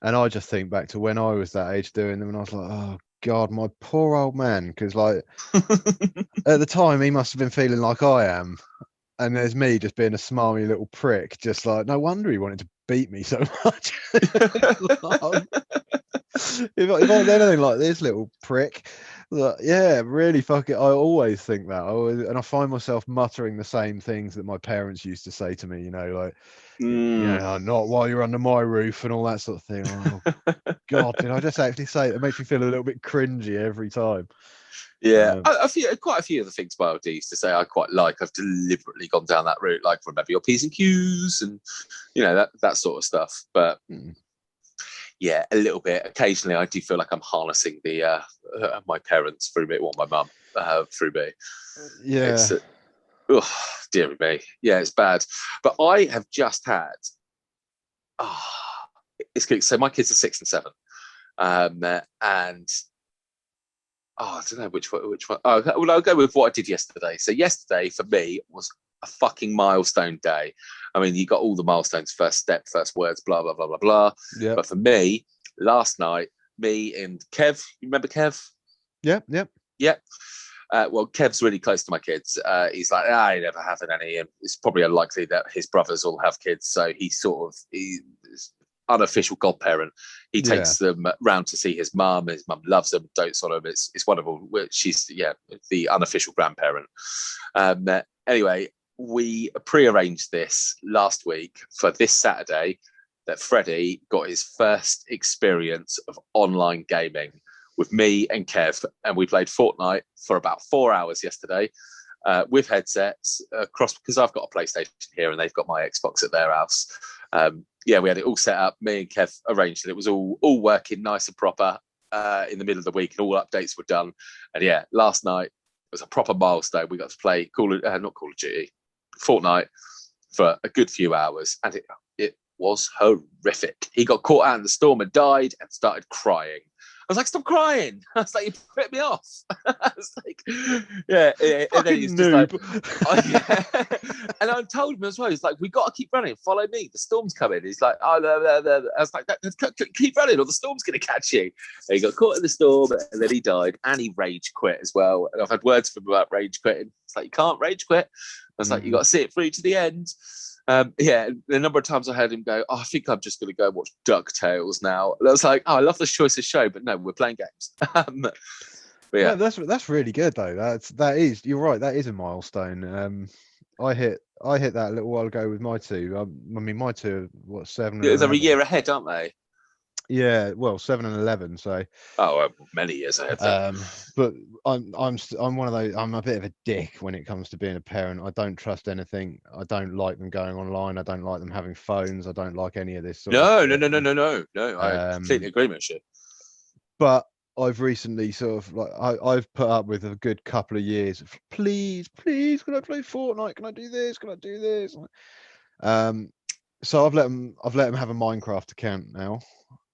and I just think back to when I was that age doing them, and I was like, oh God, my poor old man, because like at the time he must have been feeling like I am, and there's me just being a smarmy little prick, just like, no wonder he wanted to beat me so much. If I was anything like this little prick, yeah, really fuck it. I always think that. And I find myself muttering the same things that my parents used to say to me, like, not while you're under my roof and all that sort of thing. Oh, God, did I just actually say it? It makes me feel a little bit cringy every time. Yeah, quite a few of the things my old used to say I quite like. I've deliberately gone down that route, like remember your P's and Q's and, that sort of stuff. But yeah, a little bit. Occasionally, I do feel like I'm harnessing the my parents through me, my mum through me. Yeah. It's, dear me. Yeah, it's bad. But I have just had. It's good. So my kids are 6 and 7, and I don't know which one. Oh, well, I'll go with what I did yesterday. So yesterday for me was a fucking milestone day. I mean, you got all the milestones: first step, first words, blah blah blah blah blah. Yeah. But for me, last night, me and Kev, you remember Kev? Yeah. Well, Kev's really close to my kids. He's like, I never having any. And it's probably unlikely that his brothers all have kids. So he's unofficial godparent. He takes them round to see his mum. His mum loves them, dotes on them. It's wonderful. She's the unofficial grandparent. Anyway, we pre-arranged this last week for this Saturday that Freddie got his first experience of online gaming with me and Kev, and we played Fortnite for about 4 hours yesterday with headsets across, because I've got a PlayStation here and they've got my Xbox at their house. We had it all set up. Me and Kev arranged it. It was all working nice and proper in the middle of the week, and all updates were done. And last night was a proper milestone. We got to play not Call of Duty, Fortnite for a good few hours, and it was horrific. He got caught out in the storm and died and started crying. I was like, stop crying. I was like, you put me off. I was like, yeah. And then he's just like, and I told him as well, he's like, we got to keep running. Follow me. The storm's coming. He's like, I was like, keep running or the storm's going to catch you. And he got caught in the storm and then he died and he rage quit as well. And I've had words from him about rage quitting. It's like, you can't rage quit. I was like, you got to see it through to the end. The number of times I heard him go, I think I'm just going to go watch DuckTales now. And I was like, I love the choice of show, but no, we're playing games. But yeah, that's really good though. That is, you're right. That is a milestone. I hit that a little while ago with my two. I mean, my two, what, 7? Yeah, they're a year ahead, aren't they? Yeah, well, 7 and 11. So many years ahead. But I'm one of those. I'm a bit of a dick when it comes to being a parent. I don't trust anything. I don't like them going online. I don't like them having phones. I don't like any of this. No. I completely agree with you. But I've recently sort of I've put up with a good couple of years of, please, can I play Fortnite? Can I do this? Can I do this? So I've let them have a Minecraft account now.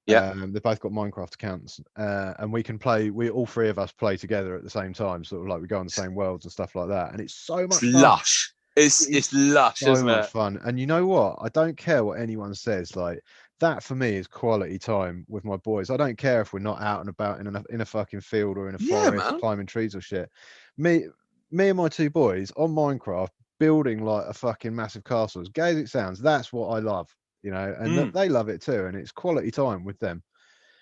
Yeah. They've both got Minecraft accounts, and we can play. We all three of us play together at the same time, sort of like we go on the same worlds and stuff like that. And it's so much It's fun. lush. It's lush, so isn't much it? fun. And you know what? I don't care what anyone says. Like that for me is quality time with my boys. I don't care if we're not out and about in a fucking field or in a Yeah, forest man. climbing trees or shit. Me and my two boys on Minecraft building like a fucking massive castle. As gay as it sounds, that's what I love. And they love it too. And it's quality time with them.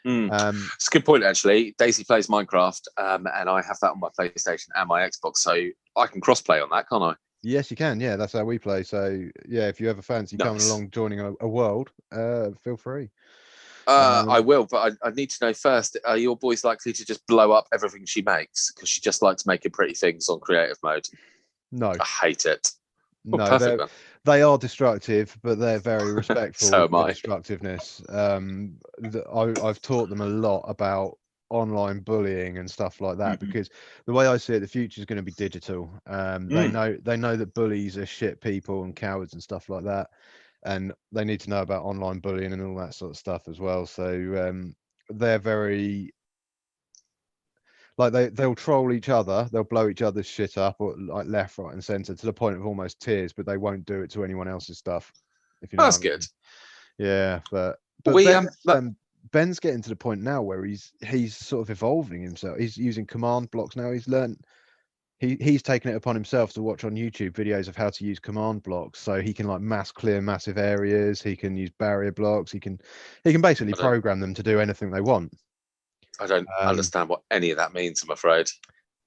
It's a good point, actually. Daisy plays Minecraft, and I have that on my PlayStation and my Xbox, so I can cross-play on that, can't I? Yes, you can. Yeah, that's how we play. So yeah, if you ever fancy coming along, joining a world, feel free. I will, but I need to know first, are your boys likely to just blow up everything she makes? Because she just likes making pretty things on creative mode. No. I hate it. No, perfect, they are destructive, but they're very respectful so of the destructiveness. I've taught them a lot about online bullying and stuff like that, because the way I see it, the future is going to be digital. They know that bullies are shit people and cowards and stuff like that, and they need to know about online bullying and all that sort of stuff as well. So they're very like they'll troll each other, they'll blow each other's shit up, or like left, right, and center to the point of almost tears, but they won't do it to anyone else's stuff. If you know, that's good. Yeah, but we Ben's getting to the point now where he's sort of evolving himself. He's using command blocks now. He's learned. He's taken it upon himself to watch on YouTube videos of how to use command blocks, so he can like mass clear massive areas. He can use barrier blocks. He can basically program them to do anything they want. I don't understand what any of that means, I'm afraid.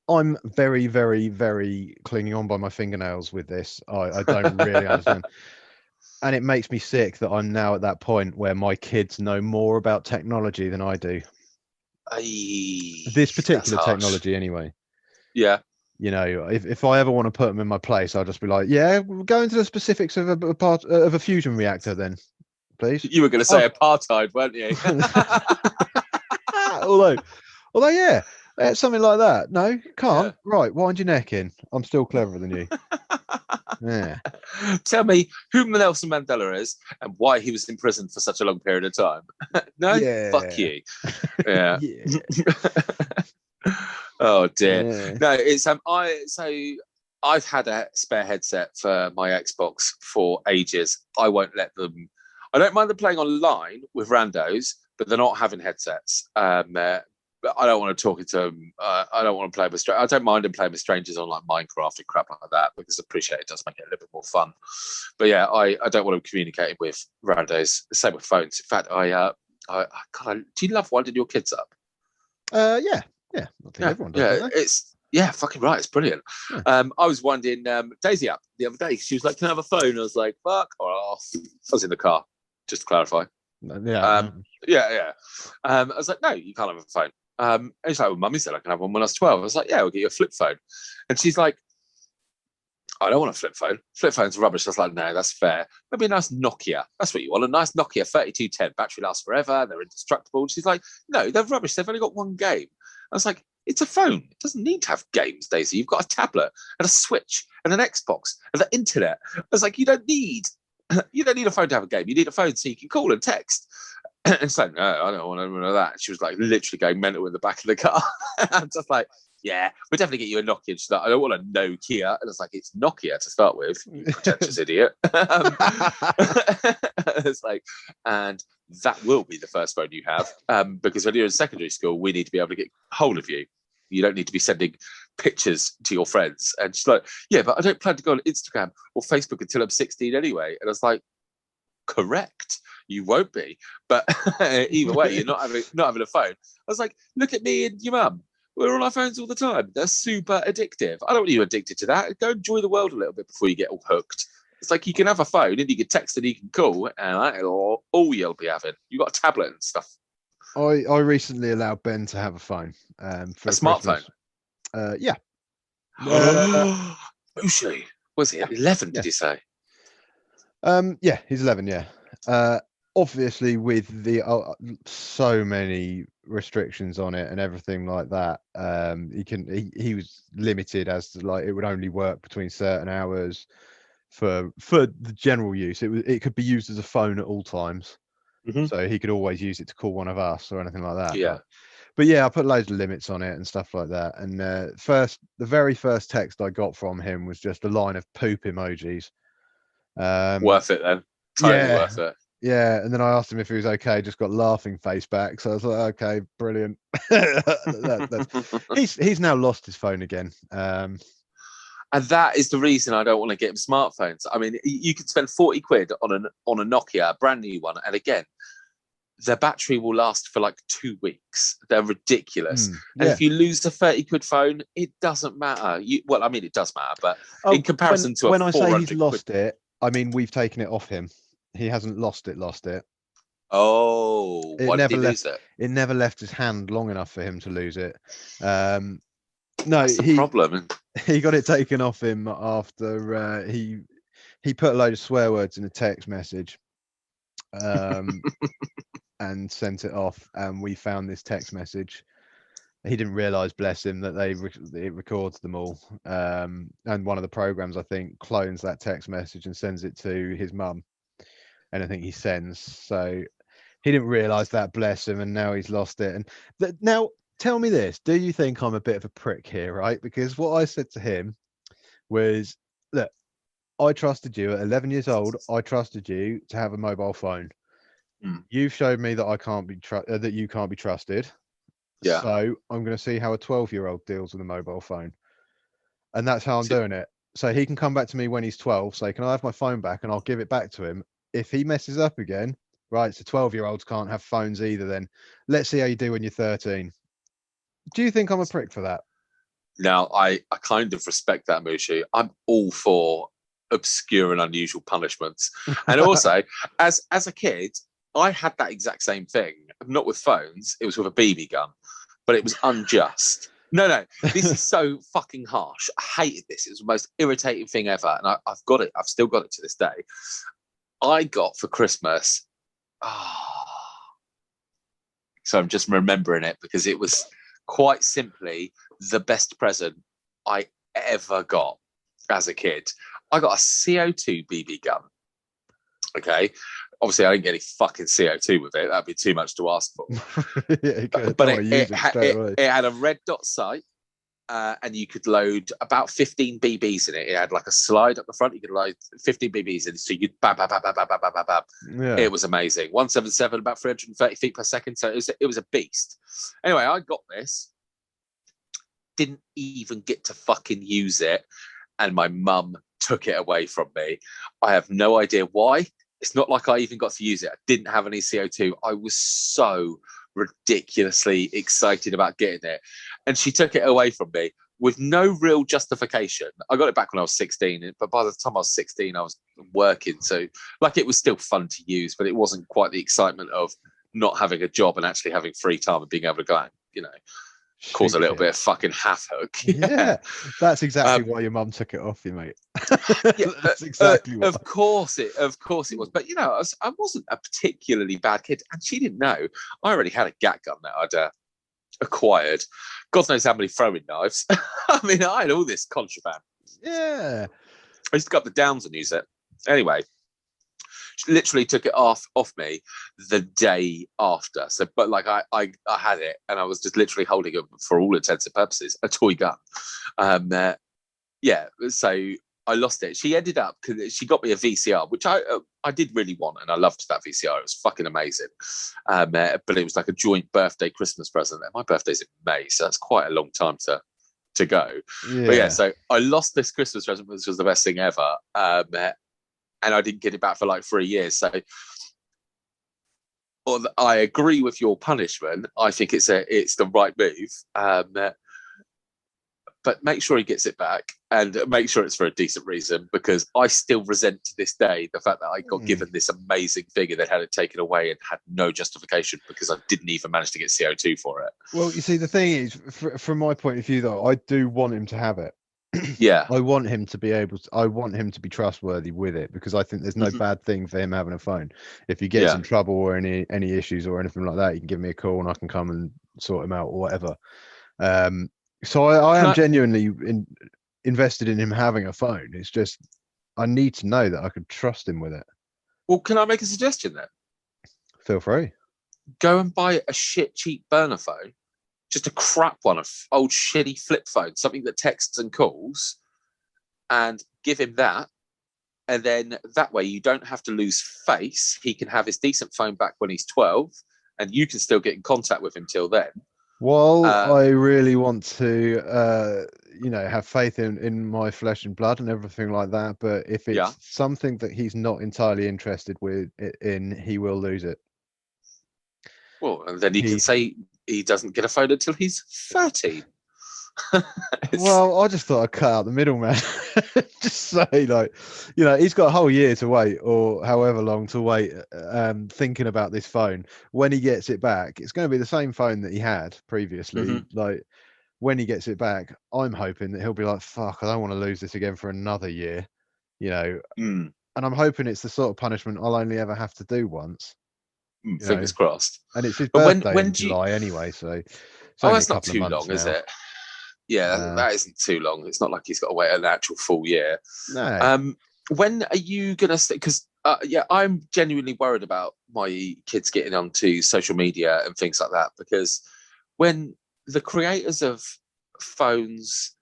I'm very, very, very clinging on by my fingernails with this. I don't really understand. And it makes me sick that I'm now at that point where my kids know more about technology than I do. This particular technology, anyway. Yeah. If I ever want to put them in my place, I'll just be like, yeah, we'll go into the specifics of a part of a fusion reactor then, please. You were going to say apartheid, weren't you? although, yeah, something like that. No, can't. Yeah. Right, wind your neck in. I'm still cleverer than you. Yeah. Tell me who Nelson Mandela is and why he was in prison for such a long period of time. No, yeah. Fuck you. Yeah. Oh dear. Yeah. No, it's I've had a spare headset for my Xbox for ages. I won't let them. I don't mind them playing online with randos, but they're not having headsets. But I don't want to talk to them. I don't want to play with strangers. I don't mind them playing with strangers on like Minecraft and crap like that, because I appreciate it does make it a little bit more fun. But yeah, I don't want to communicate with randos. Same with phones. In fact, do you love winding your kids up? Yeah. I think everyone does. Yeah, fucking right. It's brilliant. Yeah. I was winding Daisy up the other day. She was like, "Can I have a phone?" I was like, "Fuck off." I was in the car, just to clarify. Yeah. I was like, "No, you can't have a phone." And she's like, "Well, Mummy said I can have one when I was 12. I was like, "Yeah, we'll get you a flip phone." And she's like, "I don't want a flip phone. Flip phone's rubbish." I was like, "No, that's fair. Maybe a nice Nokia. That's what you want. A nice Nokia 3210. Battery lasts forever. They're indestructible." She's like, "No, they're rubbish. They've only got one game." I was like, "It's a phone. It doesn't need to have games, Daisy. You've got a tablet and a Switch and an Xbox and the internet." I was like, you don't need a phone to have a game. You need a phone so you can call and text." And so, "No, I don't want to know that." And she was like literally going mental in the back of the car. I'm just like, "Yeah, we'll definitely get you a Nokia." She's like, "I don't want a Nokia." And it's like, "It's Nokia to start with, you pretentious idiot." It's like, and that will be the first phone you have, because when you're in secondary school, we need to be able to get hold of you. You don't need to be sending pictures to your friends. And she's like, "Yeah, but I don't plan to go on Instagram or Facebook until I'm 16 anyway." And I was like, "Correct, you won't be, but either way, you're not having a phone." I was like, "Look at me and your mum. We're on our phones all the time. They're super addictive. I don't want you addicted to that. Go enjoy the world a little bit before you get all hooked." It's like, you can have a phone and you can text and you can call, and that's all you'll be having. You got a tablet and stuff. I recently allowed Ben to have a phone. For a smartphone. Yeah. Bushy. Was he 11? Did you say? Yeah, he's 11. Yeah. Obviously, with the so many restrictions on it and everything like that, he was limited as to, like, it would only work between certain hours. for the general use. It could be used as a phone at all times, so he could always use it to call one of us or anything like that. Yeah. But yeah, I put loads of limits on it and stuff like that. And the very first text I got from him was just a line of poop emojis. Worth it then. Totally worth it. Yeah, and then I asked him if he was okay. Just got laughing face back. So I was like, okay, brilliant. He's now lost his phone again. And that is the reason I don't want to get him smartphones. I mean, you could spend 40 quid on a Nokia, a brand new one, and again, their battery will last for like 2 weeks. They're ridiculous. And if you lose a 30 quid phone, it doesn't matter. Well, I mean, it does matter, but in comparison to when a I say he's lost quid, it, I mean we've taken it off him. He hasn't lost it. Oh, why did he lose it? It never left his hand long enough for him to lose it. No, that's the problem. He got it taken off him after he put a load of swear words in a text message. And sent it off, and we found this text message. He didn't realize, bless him, that it records them all, and one of the programs, I think, clones that text message and sends it to his mum, anything he sends. So he didn't realize that, bless him, and now he's lost it. And now tell me this, do you think I'm a bit of a prick here, right? Because what I said to him was, look, I trusted you at 11 years old. I trusted you to have a mobile phone. You've showed me that that you can't be trusted. Yeah. So I'm going to see how a 12-year-old deals with a mobile phone, and that's how I'm doing it. So he can come back to me when he's 12. Say, can I have my phone back? And I'll give it back to him. If he messes up again, right? So 12-year-olds can't have phones either. Then let's see how you do when you're 13. Do you think I'm a prick for that? Now, I kind of respect that, Mushu. I'm all for obscure and unusual punishments, and also as a kid, I had that exact same thing, not with phones. It was with a BB gun, but it was unjust. No, this is so fucking harsh. I hated this. It was the most irritating thing ever. And I've got it. I've still got it to this day. I got for Christmas. So I'm just remembering it because it was quite simply the best present I ever got as a kid. I got a CO2 BB gun. Okay. Obviously, I didn't get any fucking CO2 with it. That'd be too much to ask for. But it had a red dot sight, and you could load about 15 BBs in it. It had like a slide up the front. You could load 15 BBs in, so you'd bab, bab, bab, bab, bab, bab, bab, bab. Yeah. It was amazing. 177, about 330 feet per second. So it was a beast. Anyway, I got this. Didn't even get to fucking use it, and my mum took it away from me. I have no idea why. It's not like I even got to use it. I didn't have any CO2. I was so ridiculously excited about getting it. And she took it away from me with no real justification. I got it back when I was 16, but by the time I was 16, I was working. So like it was still fun to use, but it wasn't quite the excitement of not having a job and actually having free time and being able to go out, cause a little bit of fucking half-hook. Yeah, that's exactly why your mum took it off you, mate. That's exactly why. Of course it was. But I wasn't a particularly bad kid, and she didn't know. I already had a gat gun that I'd acquired. God knows how many throwing knives. I mean, I had all this contraband. Yeah, I used to go up the downs and use it. Anyway, she literally took it off me the day after. So, but like I had it, and I was just literally holding it for all intents and purposes, a toy gun. So I lost it. She ended up, because she got me a VCR, which I did really want, and I loved that VCR. It was fucking amazing. But it was like a joint birthday Christmas present. And my birthday's in May, so that's quite a long time to go. Yeah. But yeah, so I lost this Christmas present, which was the best thing ever. And I didn't get it back for like 3 years. So I agree with your punishment. I think it's the right move. But make sure he gets it back, and make sure it's for a decent reason, because I still resent to this day the fact that I got given this amazing thing and then had it taken away and had no justification because I didn't even manage to get CO2 for it. Well, you see, the thing is, from my point of view, though, I do want him to have it. Yeah, I want him to be I want him to be trustworthy with it, because I think there's no bad thing for him having a phone. If he gets in trouble or any issues or anything like that, you can give me a call and I can come and sort him out or whatever. So I am genuinely invested in him having a phone. It's just I need to know that I could trust him with it. Well, can I make a suggestion then? Feel free. Go and buy a shit cheap burner phone, just a crap one, of old shitty flip phone, something that texts and calls, and give him that. And then that way you don't have to lose face. He can have his decent phone back when he's 12, and you can still get in contact with him till then. Well, I really want to, have faith in my flesh and blood and everything like that. But if it's something that he's not entirely interested in, he will lose it. Well, and then he can say he doesn't get a phone until he's 13. Well, I just thought I'd cut out the middleman. Just say, he's got a whole year to wait, or however long to wait, thinking about this phone. When he gets it back, it's going to be the same phone that he had previously. Mm-hmm. When he gets it back, I'm hoping that he'll be like, fuck, I don't want to lose this again for another year, And I'm hoping it's the sort of punishment I'll only ever have to do once. Fingers crossed. And it's his birthday in July anyway, so that's not too long, is it? Yeah, that isn't too long. It's not like he's got to wait an actual full year. No. When are you going to... Because, I'm genuinely worried about my kids getting onto social media and things like that, because when the creators of phones,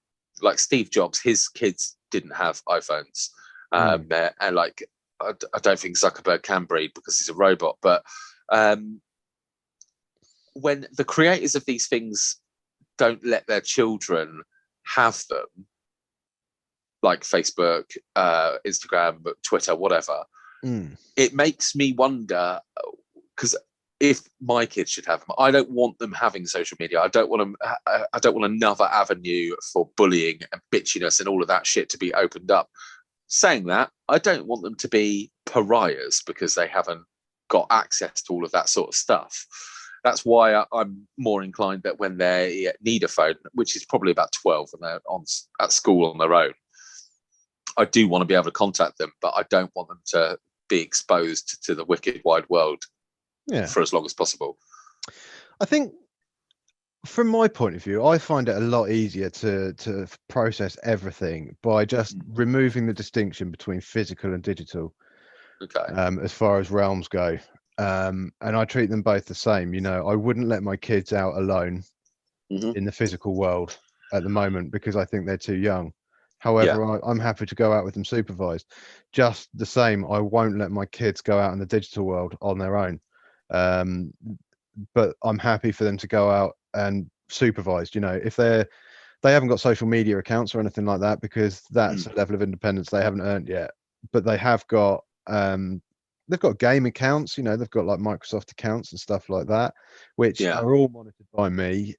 like Steve Jobs, his kids didn't have iPhones. And, I don't think Zuckerberg can breed because he's a robot. But when the creators of these things don't let their children have them, like Facebook, Instagram, Twitter, whatever, it makes me wonder, because if my kids should have them, I don't want them having social media. I don't want another avenue for bullying and bitchiness and all of that shit to be opened up. Saying that, I don't want them to be pariahs because they haven't got access to all of that sort of stuff. That's why I'm more inclined that when they need a phone, which is probably about 12 and they're at school on their own, I do want to be able to contact them, but I don't want them to be exposed to the wicked wide world for as long as possible. I think from my point of view, I find it a lot easier to process everything by just removing the distinction between physical and digital. Okay. As far as realms go. And I treat them both the same. I wouldn't let my kids out alone in the physical world at the moment because I think they're too young. However, I'm happy to go out with them supervised. Just the same, I won't let my kids go out in the digital world on their own. But I'm happy for them to go out and supervised. If they haven't got social media accounts or anything like that, because that's a level of independence they haven't earned yet. But they have got they've got game accounts, they've got like Microsoft accounts and stuff like that, which are all monitored by me,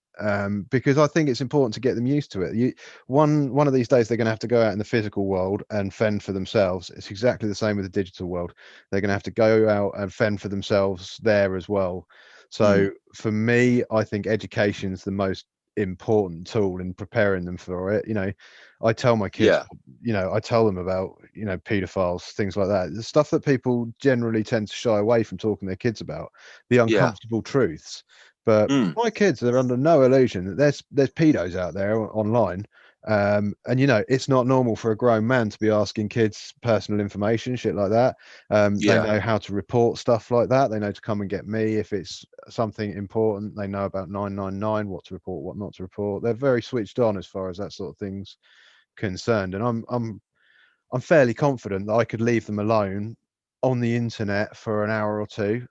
because I think it's important to get them used to it. One of these days they're going to have to go out in the physical world and fend for themselves. It's exactly the same with the digital world. They're going to have to go out and fend for themselves there as well. So for me, I think education is the most important tool in preparing them for it. I tell my kids, I tell them about, pedophiles, things like that, the stuff that people generally tend to shy away from talking to their kids about, the uncomfortable truths. But my kids are under no illusion that there's pedos out there online. And it's not normal for a grown man to be asking kids personal information, shit like that. They know how to report stuff like that. They know to come and get me if it's something important. They know about 999, what to report, what not to report. They're very switched on as far as that sort of thing's concerned. And I'm fairly confident that I could leave them alone on the internet for an hour or two.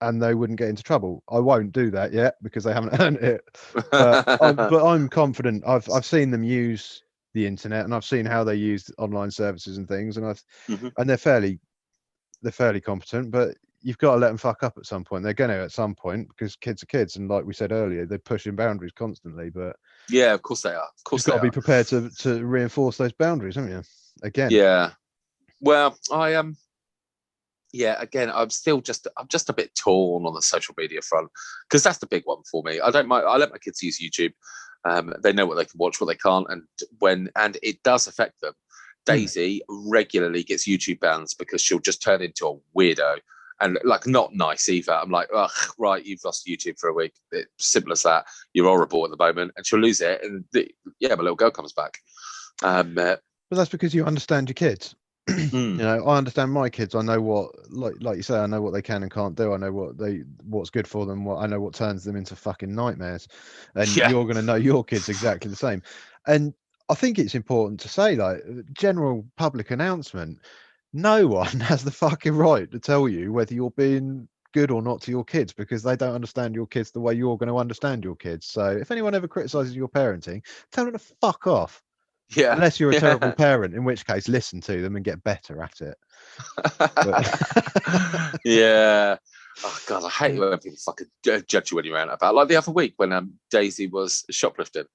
And they wouldn't get into trouble. I won't do that yet because they haven't earned it. But I'm confident. I've seen them use the internet and I've seen how they use online services and things, and and they're fairly competent. But you've got to let them fuck up at some point. They're going to at some point because kids are kids, and like we said earlier, they're pushing boundaries constantly. But of course they are. Of course, you've got to be prepared to reinforce those boundaries, haven't you? Again. Yeah. Well, I am. Again, I'm just a bit torn on the social media front because that's the big one for me. I don't mind. I let my kids use YouTube. They know what they can watch, what they can't, and it does affect them. Daisy regularly gets YouTube bans because she'll just turn into a weirdo and not nice either. I'm like, ugh, right, you've lost YouTube for a week. It's simple as that. You're horrible at the moment, and she'll lose it. And my little girl comes back. But But that's because you understand your kids. You know, I understand my kids. I know what, like you say, I know what they can and can't do. I know what's good for them. I know what turns them into fucking nightmares. And you're going to know your kids exactly the same. And I think it's important to say, like, general public announcement, no one has the fucking right to tell you whether you're being good or not to your kids, because they don't understand your kids the way you're going to understand your kids. So if anyone ever criticizes your parenting, tell them to fuck off. Yeah. Unless you're a terrible parent, in which case listen to them and get better at it. Yeah. Oh God, I hate when people fucking judge you when you're out and about. Like the other week when Daisy was shoplifting.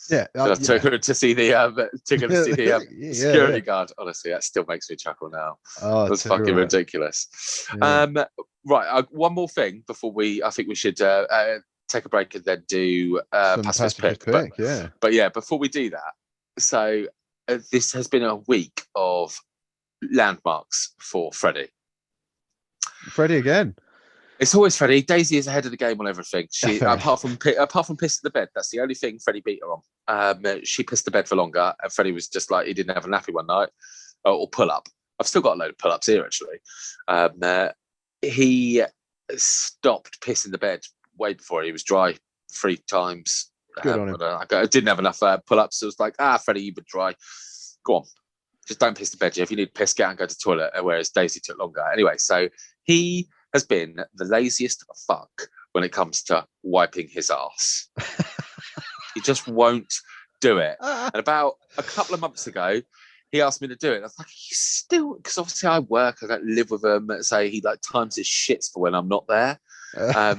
Yeah, I took her to see the security guard. Honestly, that still makes me chuckle now. Oh, that's fucking ridiculous. Yeah. Right, one more thing before I think we should take a break and then do Pacifist pick. But yeah, before we do that, so this has been a week of landmarks for Freddie. Freddie again. It's always Freddie. Daisy is ahead of the game on everything. She, apart from pissing the bed, that's the only thing Freddie beat her on. She pissed the bed for longer, and Freddie was just like, he didn't have a nappy one night, or pull up. I've still got a load of pull ups here actually. He stopped pissing the bed way before he was dry 3 times. Good on him. I didn't have enough pull ups. So it was like, Freddie, you've been dry. Go on. Just don't piss the bed. If you need to piss, get out and go to the toilet. Whereas Daisy took longer. Anyway, so he has been the laziest fuck when it comes to wiping his ass. He just won't do it. And about a couple of months ago, he asked me to do it. I was like, you still, because obviously I work, I don't live with him. So he like times his shits for when I'm not there. So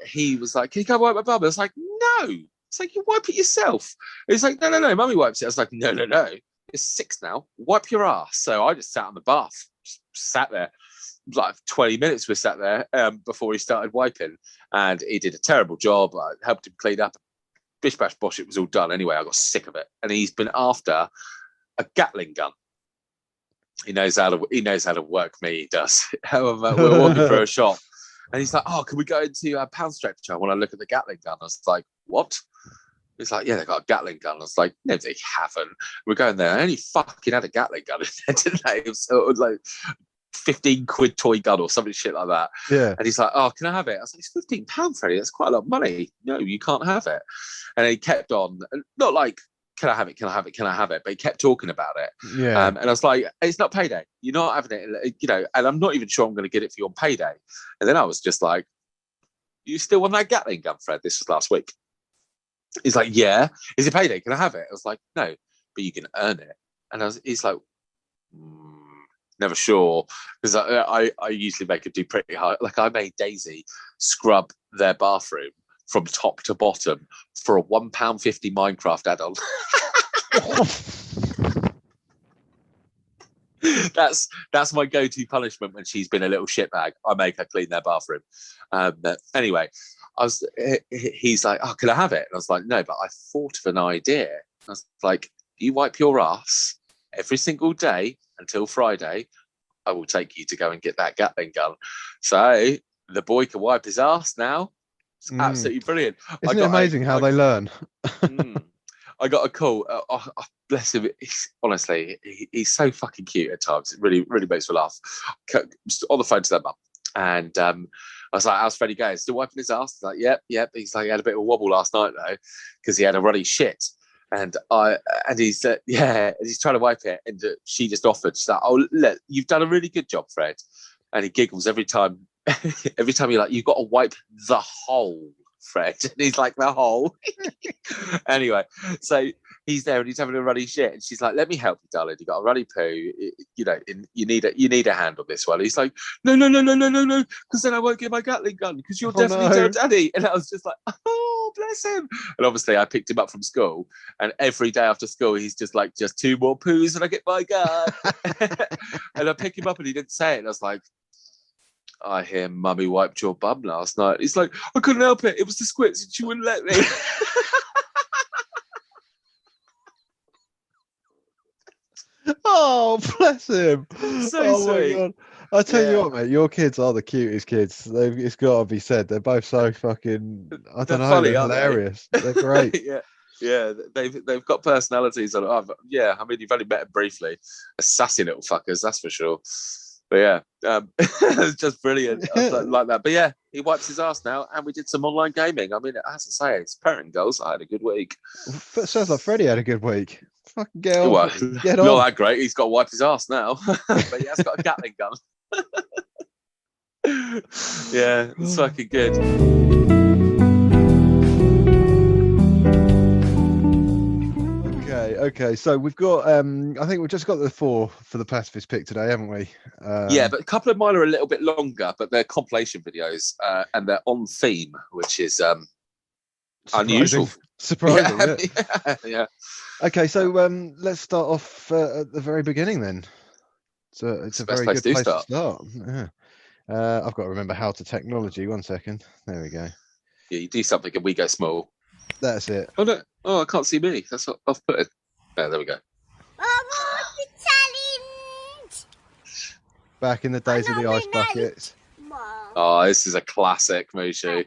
he was like, can you go wipe my bum? I was like, no. It's like, you wipe it yourself. He's like, no, mummy wipes it. I was like, no. It's 6 now. Wipe your ass. So I just sat on the bath, just sat there. Like 20 minutes we sat there before he started wiping. And he did a terrible job. I helped him clean up. Bish bash bosh, it was all done. Anyway, I got sick of it. And he's been after a Gatling gun. He knows how to work me. He does. However, we're walking through a shop, and he's like, "Oh, can we go into a pound stretcher? I want to look at the Gatling gun." I was like, "What?" He's like, "Yeah, they got a Gatling gun." I was like, "No, they haven't." We're going there. I only fucking had a Gatling gun in there, didn't they? It was like 15 quid toy gun or something shit like that. Yeah. And he's like, "Oh, can I have it?" I was like, "It's £15, Freddie. That's quite a lot of money." No, you can't have it. And he kept on, not like, can I have it? Can I have it? Can I have it? But he kept talking about it. Yeah. And I was like, it's not payday. You're not having it, and I'm not even sure I'm going to get it for you on payday. And then I was just like, you still want that Gatling gun, Fred? This was last week. He's like, yeah. Is it payday? Can I have it? I was like, no, but you can earn it. And he's like, never sure. Because I usually make him do pretty hard. Like I made Daisy scrub their bathroom from top to bottom for a £1.50 Minecraft add-on. That's my go-to punishment when she's been a little shitbag. I make her clean their bathroom. Anyway, he's like, "Oh, can I have it?" And I was like, "No, but I thought of an idea." I was like, "You wipe your ass every single day until Friday. I will take you to go and get that Gatling gun." So the boy can wipe his ass now. It's absolutely brilliant. Isn't it amazing how they learn? I got a call. Bless him. Honestly, he's so fucking cute at times. It really, really makes me laugh. On the phone to their mum. And I was like, "How's Freddie going? Still wiping his ass?" He's like, yep. He's like, he had a bit of a wobble last night, though, because he had a runny shit. And he's he's trying to wipe it. And she just offered, she's like, "Oh, look, you've done a really good job, Fred." And he giggles every time. Every time you're like, "You've got to wipe the whole, Fred." And he's like, "The whole." Anyway, so he's there and he's having a runny shit, and she's like, "Let me help you, darling. You got a runny poo. You need a hand on this one." He's like, "No, because then I won't get my Gatling gun because you'll definitely tell Daddy." And I was just like, "Oh, bless him." And obviously, I picked him up from school, and every day after school, he's just like, "Just 2 more poos and I get my gun." And I pick him up and he didn't say it, and I was like, "I hear Mummy wiped your bum last night." He's like, "I couldn't help it. It was the squirts and she wouldn't let me." Oh, bless him. So sweet. My God. I tell you what, mate, your kids are the cutest kids. It's got to be said. They're both so fucking, I don't know, funny, they're hilarious. They're great. Yeah. Yeah, they've got personalities. Yeah, I mean, you've only met them briefly. A sassy little fuckers, that's for sure. But yeah, it's just brilliant. I was like that. But yeah, he wipes his ass now, and we did some online gaming. I mean, as I say, it's parenting goals. I had a good week. Sounds like Freddie had a good week. Fucking get on. Well, get on. Not that great. He's got to wipe his ass now, but he has got a Gatling gun. Yeah, it's fucking good. Okay. So we've got. I think we've just got the 4 for the Pacifist pick today, haven't we? Yeah, but a couple of mine are a little bit longer, but they're compilation videos, and they're on theme, which is unusual. Surprising. Yeah. Okay, so let's start off at the very beginning then. So it's a very good place to start. Yeah. I've got to remember how to technology. 1 second. There we go. Yeah, you do something and we go small. That's it. Oh no! Oh, I can't see me. That's what I've put it. There we go. The challenge. Back in the days of the ice buckets. Oh, this is a classic, Mushu.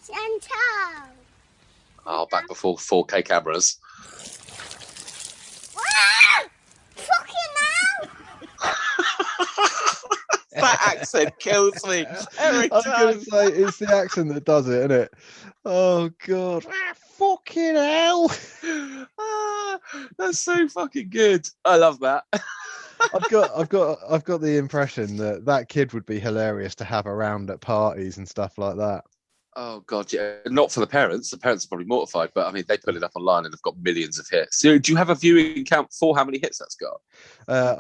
Santa. Oh, back before 4K cameras. That accent kills me every time. I was going to say, it's the accent that does it, isn't it? Oh, God. Fucking hell. That's so fucking good. I love that. I've got the impression that kid would be hilarious to have around at parties and stuff like that. Oh God, yeah. Not for the parents. The parents are probably mortified, but I mean, they put it up online and they've got millions of hits. So, do you have a viewing count for how many hits that's got?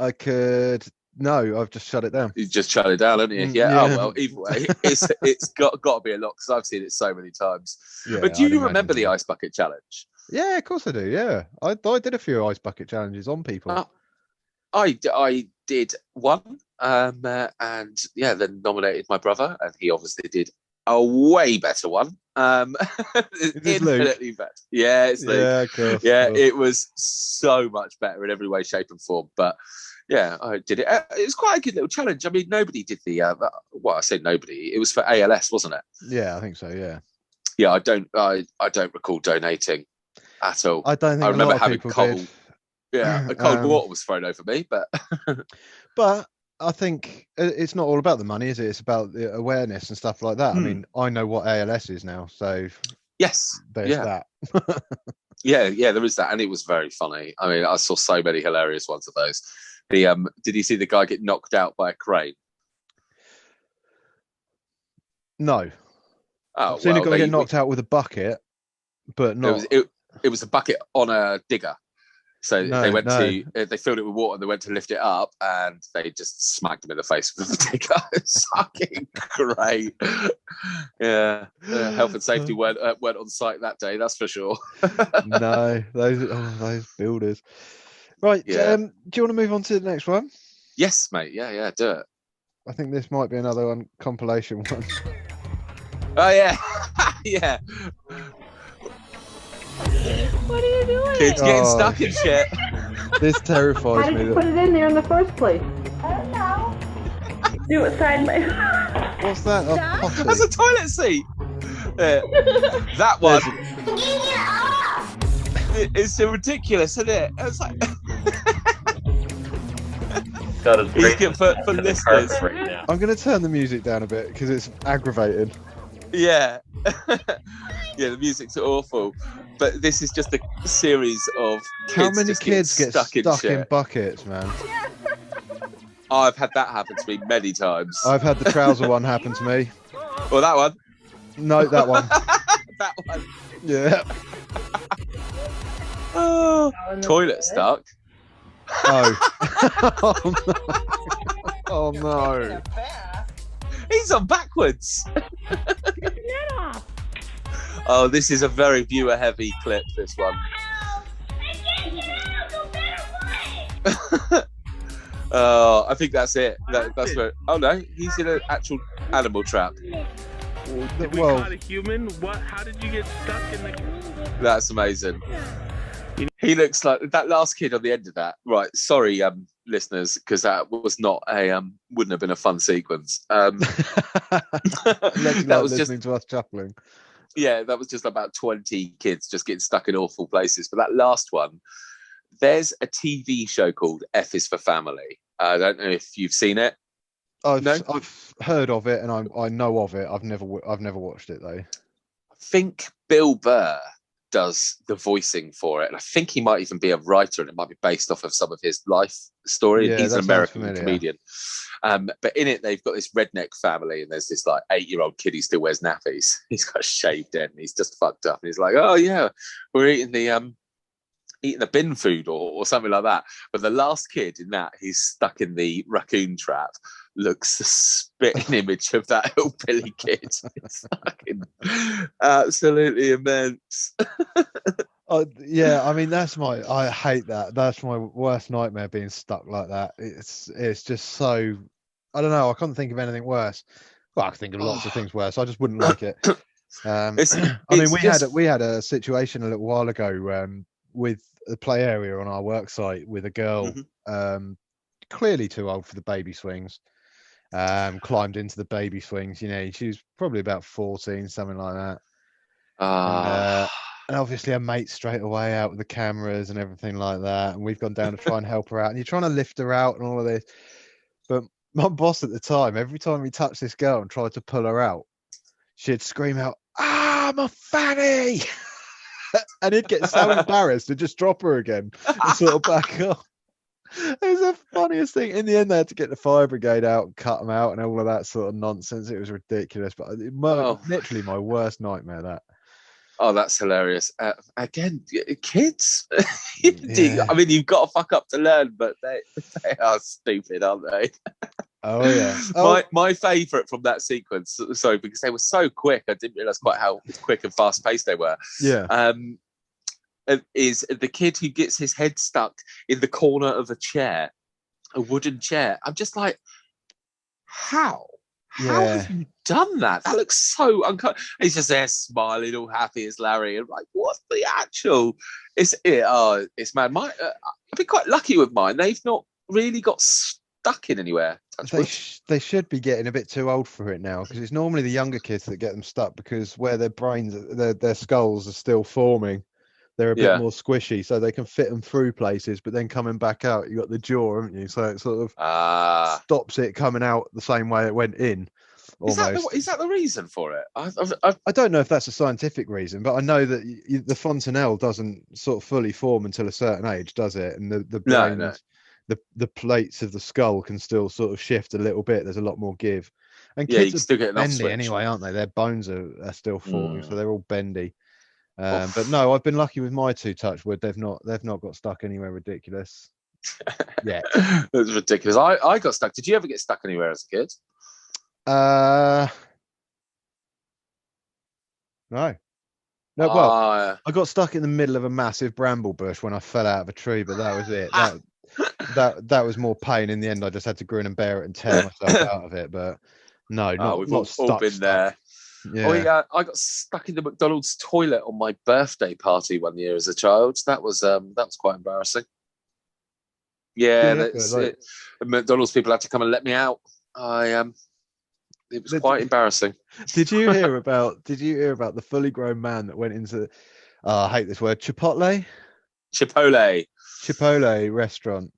I could. No, I've just shut it down. You just shut it down, haven't you? Yeah. Oh well. Either way, it's got to be a lot because I've seen it so many times. Yeah, but do you remember the ice bucket challenge? Yeah, of course I do. Yeah, I did a few ice bucket challenges on people. I did one, and yeah, then nominated my brother, and he obviously did a way better one. Infinitely better. Yeah, it's Luke. Yeah, of course. Yeah, it was so much better in every way, shape, and form. But yeah, I did it. It was quite a good little challenge. I mean, nobody did the. Well, I said nobody. It was for ALS, wasn't it? Yeah, I think so. Yeah. Yeah, I don't recall donating at all. I don't think. I remember having cold. Did. Yeah, a cold water was thrown over me, but. But I think it's not all about the money, is it? It's about the awareness and stuff like that. I mean, I know what ALS is now, so yes, there's that. yeah, there is that, and it was very funny. I mean, I saw so many hilarious ones of those. Did you see the guy get knocked out by a crane? No. Oh, I've seen a guy get knocked out with a bucket, but not. It was a bucket on a digger. So they filled it with water and they went to lift it up and they just smacked him in the face with the digger. It's fucking great. Yeah. Health and safety weren't on site that day, that's for sure. No, those builders. Right. Yeah. Do you want to move on to the next one? Yes, mate. Yeah, do it. I think this might be another one, compilation one. Oh, yeah. Yeah. What are you doing? Kids getting stuck in shit. This terrifies me. How did you put it in there in the first place? I don't know. Do it sideways. What's that? A That's a toilet seat. That one. It's ridiculous, isn't it? It's like. For listeners. Right now. I'm going to turn the music down a bit because it's aggravating. Yeah. Yeah, the music's awful. But this is just a series of kids. How many kids get stuck in in buckets, man? I've had that happen to me many times. I've had the trouser one happen to me. Well, that one. No, that one. That one. Yeah. Oh, toilet stuck. Oh. Oh no. He's on backwards. Oh, this is a very viewer-heavy clip, this one. Oh, I think that's it. That's where. Oh no, he's in an actual animal trap. Did we caught a human? What? How did you get stuck in the? That's amazing. He looks like that last kid on the end of that. Right, sorry, listeners, because that was not wouldn't have been a fun sequence. That was listening to us chuckling. Yeah, that was just about 20 kids just getting stuck in awful places. But that last one, there's a TV show called F is for Family. I don't know if you've seen it. I've heard of it and I know of it. I've never watched it though. I think Bill Burr does the voicing for it, and I think he might even be a writer, and it might be based off of some of his life story. Yeah, He's an that sounds American familiar. comedian. But in it, they've got this redneck family, and there's this like 8-year-old kid who still wears nappies. He's got a shaved head, and he's just fucked up. And he's like, "Oh yeah, we're eating the bin food or something like that." But the last kid in that, he's stuck in the raccoon trap, looks the spitting image of that hillbilly kid. It's fucking absolutely immense. Yeah, I mean I hate that. That's my worst nightmare, being stuck like that. It's just so, I don't know. I can't think of anything worse. Well, I can think of lots of things worse. I just wouldn't like it. I mean, we had a situation a little while ago with the play area on our work site with a girl, clearly too old for the baby swings. Climbed into the baby swings. You know, she was probably about 14, something like that. And obviously her mate straight away out with the cameras and everything like that. And we've gone down to try and help her out. And you're trying to lift her out and all of this. But my boss at the time, every time we touched this girl and tried to pull her out, she'd scream out, "Ah, my fanny!" And he'd get so embarrassed to just drop her again and sort of back up. It was the funniest thing. In the end, they had to get the fire brigade out and cut them out and all of that sort of nonsense. It was ridiculous. But literally my worst nightmare, that. Oh, that's hilarious. Again, kids. I mean, you've got to fuck up to learn, but they are stupid, aren't they? Oh, yeah. My favourite from that sequence, sorry, because they were so quick, I didn't realise quite how quick and fast-paced they were. Yeah. Is the kid who gets his head stuck in the corner of a chair, a wooden chair. I'm just like, how? How have you done that? That looks so uncomfortable. He's just there smiling, all happy as Larry. And like, what's the actual? It's mad. I've been quite lucky with mine. They've not really got stuck in anywhere. They should be getting a bit too old for it now, because it's normally the younger kids that get them stuck, because where their brains, their skulls are still forming. They're a bit more squishy, so they can fit them through places, but then coming back out, you got the jaw, haven't you? So it sort of stops it coming out the same way it went in. Almost. Is that the reason for it? I don't know if that's a scientific reason, but I know that the fontanelle doesn't sort of fully form until a certain age, does it? And the brain, the plates of the skull can still sort of shift a little bit. There's a lot more give. And kids are still getting bendy anyway, aren't they? Their bones are still forming, so they're all bendy. But no, I've been lucky with my two, touch wood. They've not got stuck anywhere ridiculous. Yeah, it's ridiculous. I got stuck. Did you ever get stuck anywhere as a kid? No. Well, I got stuck in the middle of a massive bramble bush when I fell out of a tree, but that was it. That was more pain. In the end, I just had to grin and bear it and tear myself out of it. But no, we've not all been there. Yeah. I got stuck in the McDonald's toilet on my birthday party one year as a child. That was quite embarrassing. Yeah, McDonald's people had to come and let me out. It was quite embarrassing. Did you hear about the fully grown man that went into I hate this word, Chipotle restaurant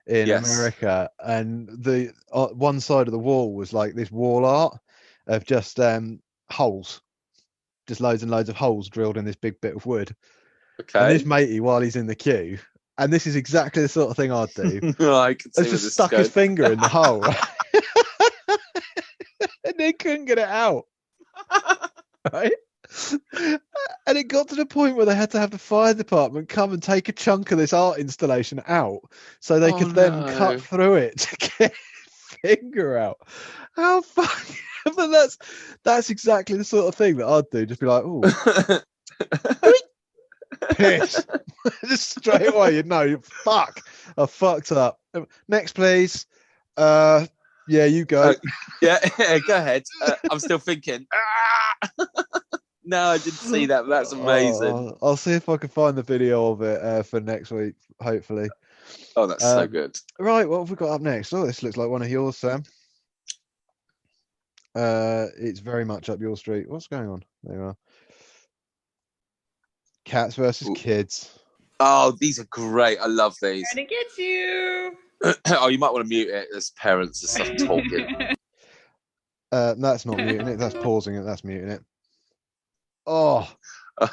in America, and the one side of the wall was like this wall art of just holes, just loads and loads of holes drilled in this big bit of wood. Okay. And this matey, while he's in the queue, and this is exactly the sort of thing I'd do. I can see just stuck his finger in the hole, and they couldn't get it out. Right? And it got to the point where they had to have the fire department come and take a chunk of this art installation out, so they could then cut through it to get his finger out. How fucking... But that's exactly the sort of thing that I'd do. Just be like, "Oh, piss!" Just straight away, fuck, I fucked up. Next, please. Yeah, you go. Go ahead. I'm still thinking. No, I didn't see that. That's amazing. I'll see if I can find the video of it for next week, hopefully. Oh, that's so good. Right, what have we got up next? Oh, this looks like one of yours, Sam. It's very much up your street. What's going on? There you are. Cats versus kids. Oh, these are great. I love these. Trying to get you. Oh, you might want to mute it as parents and stuff talking. That's not muting it. That's pausing it. That's muting it. Oh,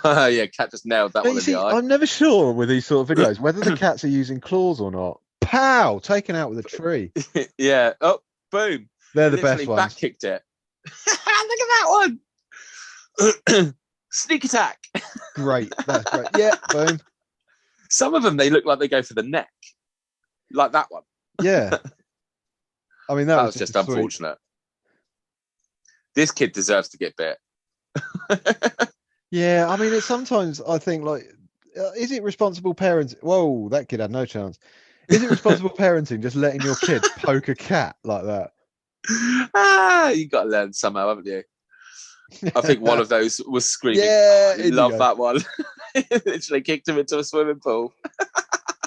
yeah, Cat just nailed that but one you in see, the eye. I'm never sure with these sort of videos whether the cats are using claws or not. Pow! Taken out with a tree. Yeah. Oh, boom. They're the Literally best ones. back kicked it. Look at that one. Sneak attack. Great. That's great. Yeah, boom. Some of them, they look like they go for the neck. Like that one. Yeah. I mean, That was just a sweet- unfortunate. This kid deserves to get bit. Yeah, I mean, it's sometimes I think like, is it responsible parenting? Whoa, that kid had no chance. Is it responsible parenting just letting your kid poke a cat like that? You got to learn somehow, haven't you? I think one of those was screaming. Yeah, I love that one. Literally kicked him into a swimming pool.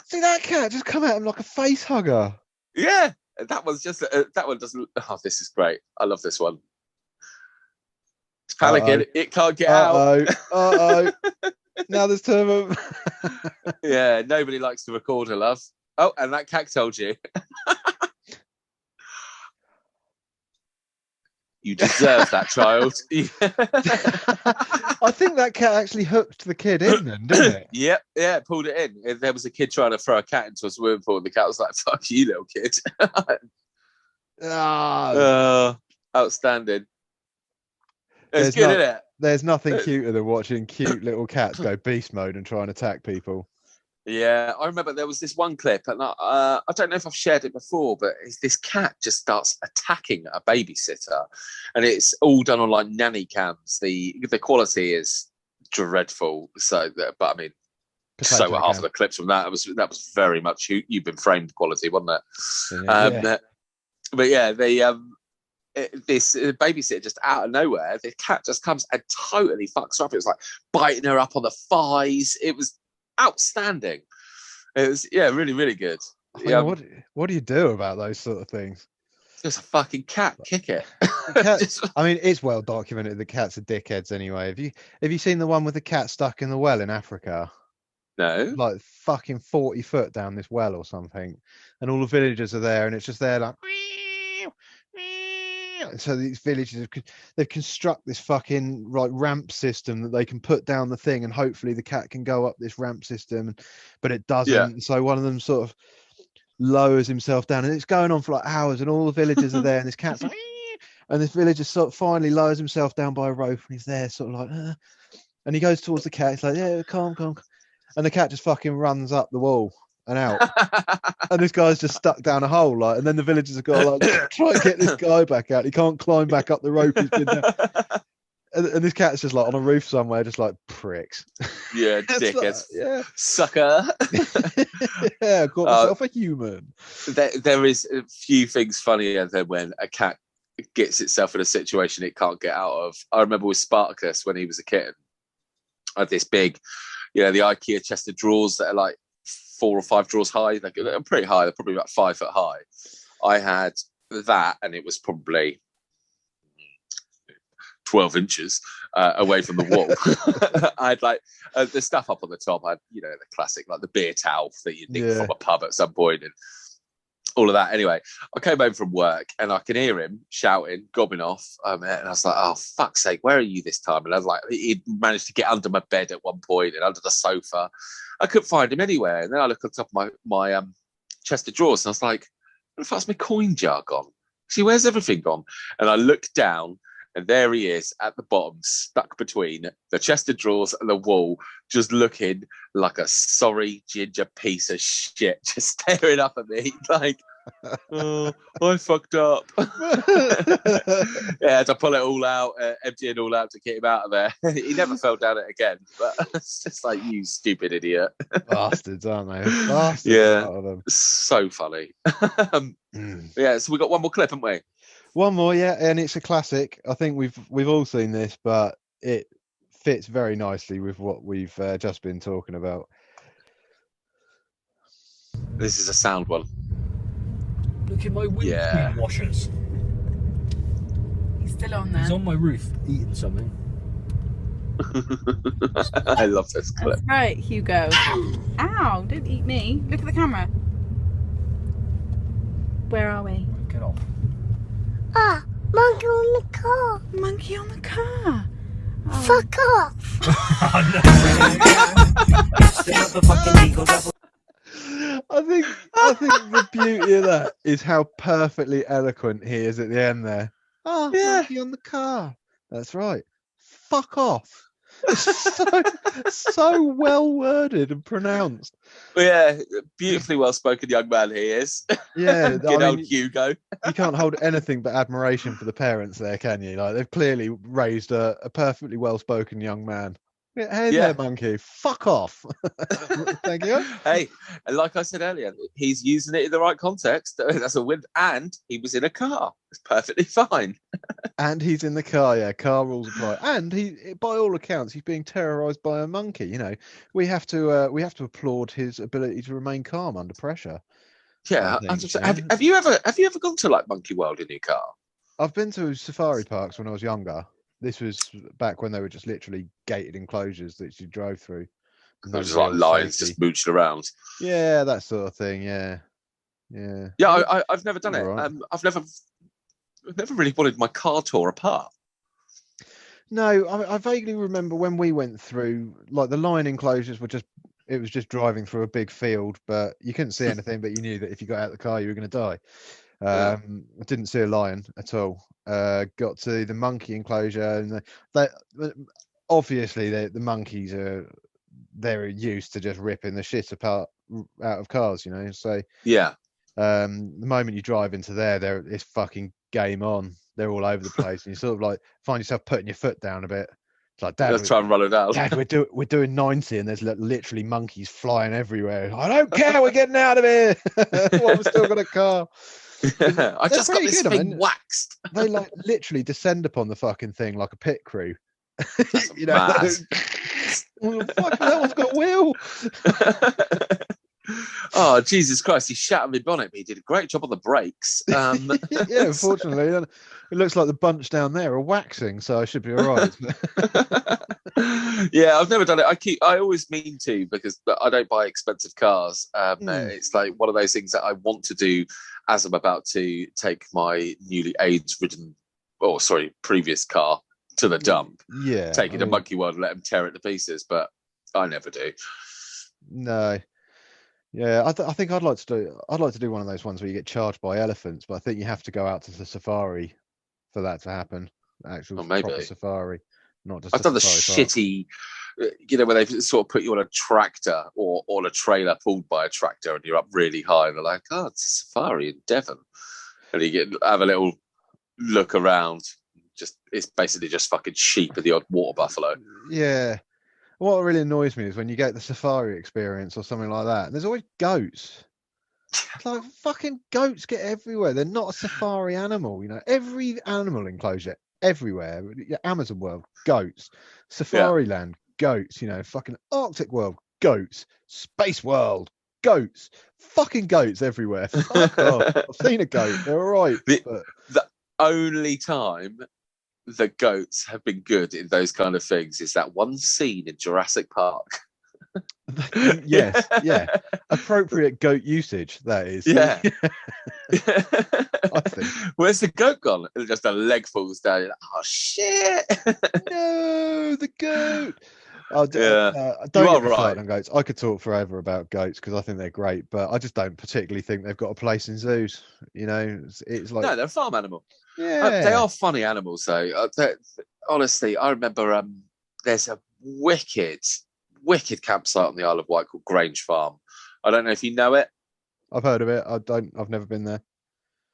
See that cat just come at him like a face hugger. Yeah, that one's just that one doesn't. Oh, this is great. I love this one. It's panicking. It can't get out. Now there's two of them. Yeah, nobody likes to record her love. Oh, and that cat told you. You deserve that, child. I think that cat actually hooked the kid in then, didn't it? Yep, yeah, pulled it in. There was a kid trying to throw a cat into a swimming pool, and the cat was like, "Fuck you, little kid." Outstanding. It's good, isn't it? There's nothing cuter than watching cute little cats go beast mode and try and attack people. Yeah, I remember there was this one clip, and I don't know if I've shared it before, but this cat just starts attacking a babysitter, and it's all done on like nanny cams. The quality is dreadful. So, but I mean, so were half of the clips from that. That was very much You've Been Framed quality, wasn't it? Yeah. But yeah, this babysitter just out of nowhere, the cat just comes and totally fucks her up. It was like biting her up on the thighs. It was outstanding. It was really, really good. Yeah. What do you do about those sort of things? Just a fucking cat. Kick it. I mean, it's well documented that cats are dickheads anyway. Have you seen the one with the cat stuck in the well in Africa? No. Like fucking 40 foot down this well or something, and all the villagers are there, and it's just there like. So these villages, they've construct this fucking ramp system that they can put down the thing, and hopefully the cat can go up this ramp system, but it doesn't. Yeah. So one of them sort of lowers himself down, and it's going on for like hours, and all the villagers are there, and this cat's like, and this villager sort of finally lowers himself down by a rope, and he's there sort of like, and he goes towards the cat. He's like, yeah, calm, and the cat just fucking runs up the wall and out. And this guy's just stuck down a hole, like, and then the villagers have got to like try and get this guy back out. He can't climb back up the rope he's been down. And this cat's just like on a roof somewhere, just like pricks. Yeah, dickheads. Like, yeah, sucker. Yeah, got myself a human. There is a few things funnier than when a cat gets itself in a situation it can't get out of. I remember with Spartacus when he was a kitten. I had this big, the IKEA chest of drawers that are like 4 or 5 drawers high. They're pretty high. They're probably about 5 foot high. I had that, and it was probably 12 inches away from the wall. I had like the stuff up on the top. I had, the classic, like the beer towel that you nick from a pub at some point, and all of that. Anyway, I came home from work, and I can hear him shouting, gobbing off. And I was like, oh, fuck's sake, where are you this time? And I was like, he'd managed to get under my bed at one point and under the sofa. I couldn't find him anywhere. And then I looked on top of my chest of drawers, and I was like, what the fuck's my coin jar gone? See, where's everything gone? And I looked down, and there he is at the bottom, stuck between the chest of drawers and the wall, just looking like a sorry ginger piece of shit, just staring up at me like, oh, I fucked up. Yeah, to pull it all out, empty it all out to get him out of there. He never fell down it again, but it's just like, you stupid idiot. Bastards, aren't they? Bastards. Yeah, so funny. Yeah, so we got one more clip, haven't we? One more, yeah, and it's a classic. I think we've all seen this, but it fits very nicely with what we've just been talking about. This is a sound one. Look at my windscreen washers. He's still on there. He's on my roof eating something. I love this clip. That's right, Hugo. Ow, don't eat me. Look at the camera. Where are we? Get off. Ah, monkey on the car. Monkey on the car. Oh. Fuck off. I think the beauty of that is how perfectly eloquent he is at the end there. Oh, Yeah. monkey on the car. That's right. Fuck off. It's so well worded and pronounced. Yeah, beautifully well spoken young man he is. Yeah, Good I old mean, Hugo. you can't hold anything but admiration for the parents there, can you? Like they've clearly raised a perfectly well spoken young man. Yeah, hey Yeah. there, monkey. Fuck off. Thank you. Hey, and like I said earlier, he's using it in the right context. That's a win. And he was in a car. It's perfectly fine. And he's in the car, yeah. Car rules apply. And he, by all accounts, he's being terrorized by a monkey. You know, we have to applaud his ability to remain calm under pressure. Yeah. I think, Have you ever gone to like Monkey World in your car? I've been to safari parks when I was younger. This was back when they were just literally gated enclosures that you drove through. No, just like lions just mooching around. Yeah, that sort of thing. Yeah. Yeah, I've never done it. Right. I've never really wanted my car tore apart. No, I vaguely remember when we went through, like the lion enclosures were it was just driving through a big field, but you couldn't see anything, but you knew that if you got out of the car, you were going to die. I didn't see a lion at all. Got to the monkey enclosure, and obviously the monkeys they're used to just ripping the shit apart out of cars, you know. So yeah, the moment you drive into there, it's fucking game on. They're all over the place, and you sort of like find yourself putting your foot down a bit. It's like, Dad, let's try and roll it down. Dad, we're doing 90, and there's literally monkeys flying everywhere. I don't care, we're getting out of here. Well, we've still got a car. I just got this good, thing waxed. They like literally descend upon the fucking thing like a pit crew. You know, mad. fuck, that one's got a wheel. Oh, Jesus Christ, he shattered my bonnet, but he did a great job on the brakes. Yeah, unfortunately, it looks like the bunch down there are waxing, so I should be all right. Yeah, I've never done it. I always mean to, because I don't buy expensive cars. It's like one of those things that I want to do as I'm about to take my newly AIDS-ridden, previous car to the dump. Yeah, take it to Monkey World and let them tear it to pieces, but I never do. No. Yeah, I think I'd like to do one of those ones where you get charged by elephants, but I think you have to go out to the safari for that to happen. Actual proper safari, not just. I've done the shitty, where they've sort of put you on a tractor or on a trailer pulled by a tractor, and you're up really high. And they're like, "Oh, it's a safari in Devon," and you have a little look around. It's basically just fucking sheep and the odd water buffalo. Yeah. What really annoys me is when you get the safari experience or something like that, and there's always goats. It's like fucking goats get everywhere. They're not a safari animal, you know. Every animal enclosure, everywhere. Amazon world, goats. Safari land, goats. You know, fucking Arctic world, goats. Space world, goats. Fucking goats everywhere. Fuck off. I've seen a goat. They're all right. The only time the goats have been good in those kind of things is that one scene in Jurassic Park. Yes, yeah. Appropriate goat usage, that is. Yeah. I think. Where's the goat gone? And just a leg falls down. You're like, oh, shit. No, the goat. Don't You get are me right. started on goats. I could talk forever about goats because I think they're great, but I just don't particularly think they've got a place in zoos. You know, it's like, no, they're a farm animal. Yeah, They are funny animals, though. Honestly, I remember there's a wicked campsite on the Isle of Wight called Grange Farm. I don't know if you know it. I've heard of it. I've never been there.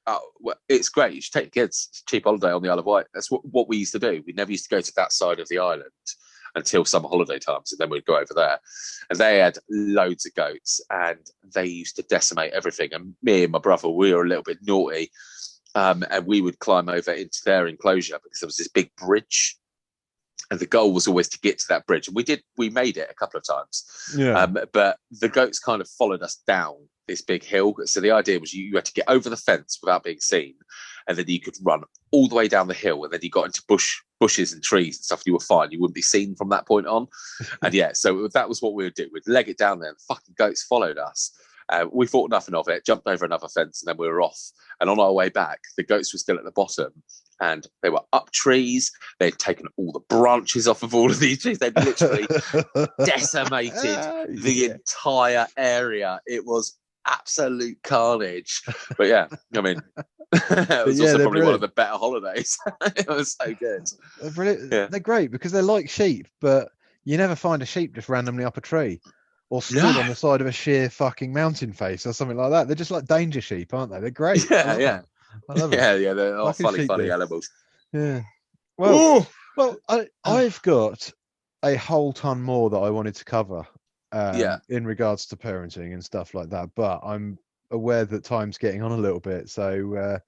Oh, well, it's great. You should take your kids. It's a cheap holiday on the Isle of Wight. That's what we used to do. We never used to go to that side of the island until summer holiday times, and then we'd go over there. And they had loads of goats, and they used to decimate everything. And me and my brother, we were a little bit naughty. And we would climb over into their enclosure because there was this big bridge, and the goal was always to get to that bridge. And we made it a couple of times. Yeah. But the goats kind of followed us down this big hill. So the idea was you had to get over the fence without being seen, and then you could run all the way down the hill, and then you got into bushes and trees and stuff. You were fine. You wouldn't be seen from that point on. And yeah, so that was what we would do. We'd leg it down there, and fucking goats followed us. We thought nothing of it, jumped over another fence, and then we were off. And on our way back, the goats were still at the bottom, and they were up trees. They'd taken all the branches off of all of these trees. They'd literally decimated the entire area. It was absolute carnage. But yeah, I mean, it was also probably one of the better holidays. It was so good. They're brilliant. Yeah. They're great because they're like sheep, but you never find a sheep just randomly up a tree or stood on the side of a sheer fucking mountain face or something like that. They're just like danger sheep, aren't they? They're great. Yeah. I love it. Yeah. They're all funny animals. Yeah. Well, I've got a whole ton more that I wanted to cover. In regards to parenting and stuff like that, but I'm aware that time's getting on a little bit, so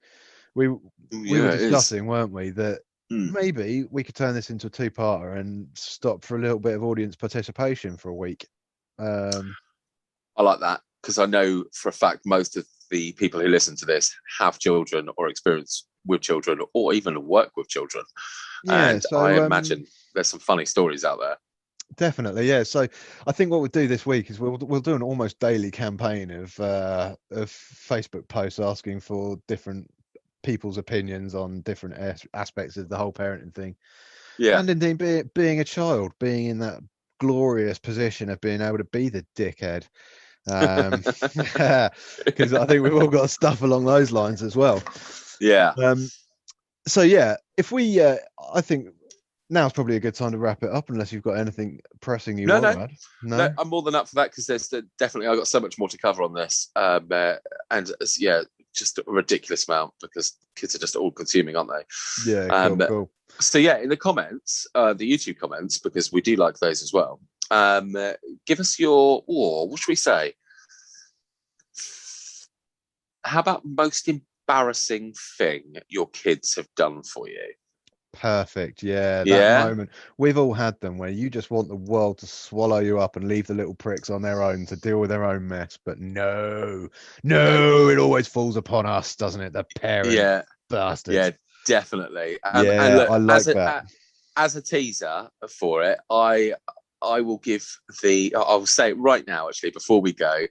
we were discussing, weren't we, that maybe we could turn this into a two-parter and stop for a little bit of audience participation for a week. I like that, because I know for a fact most of the people who listen to this have children or experience with children or even work with children, and so, I imagine there's some funny stories out there. Definitely, yeah. So I think what we'll do this week is we'll do an almost daily campaign of Facebook posts asking for different people's opinions on different aspects of the whole parenting thing. Yeah, and indeed being a child, being in that glorious position of being able to be the dickhead, because I think we've all got stuff along those lines as well. Yeah. So yeah, if we, I think. Now's probably a good time to wrap it up, unless you've got anything pressing you want to add. No, I'm more than up for that, because there's definitely, I've got so much more to cover on this. And just a ridiculous amount, because kids are just all consuming, aren't they? Yeah, cool. So yeah, in the comments, the YouTube comments, because we do like those as well. Give us your, what should we say? How about most embarrassing thing your kids have done for you? Perfect. That moment, we've all had them, where you just want the world to swallow you up and leave the little pricks on their own to deal with their own mess, but no, it always falls upon us, doesn't it? The parent bastards. Definitely. And look, I like that. As a teaser for it, I will give I'll say it right now, actually, before we go,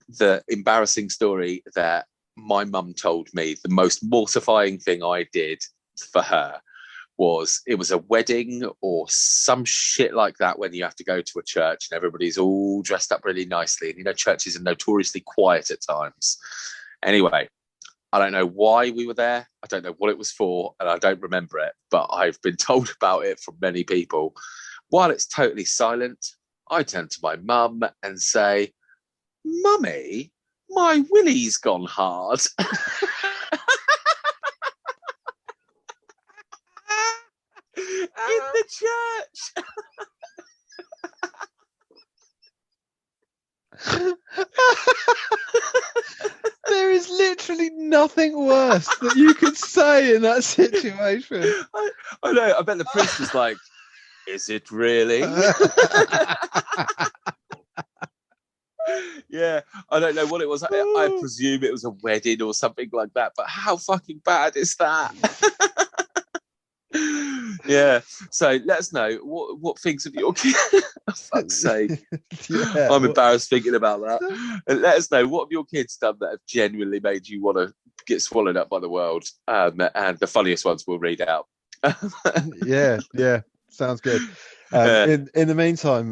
the embarrassing story that my mum told me. The most mortifying thing I did for her was, it was a wedding or some shit like that, when you have to go to a church and everybody's all dressed up really nicely, and churches are notoriously quiet at times. Anyway, I don't know why we were there, I don't know what it was for, and I don't remember it, but I've been told about it from many people. While it's totally silent, I turn to my mum and say, "Mummy, my willy's gone hard." In the church. There is literally nothing worse that you could say in that situation. I know. I bet the priest was like, "Is it really?" Yeah, I don't know what it was. I presume it was a wedding or something like that. But how fucking bad is that? Yeah, so let us know what things of your kids. For fuck's sake, I'm embarrassed thinking about that. And let us know, what have your kids done that have genuinely made you want to get swallowed up by the world, and the funniest ones we'll read out. yeah, sounds good. In the meantime,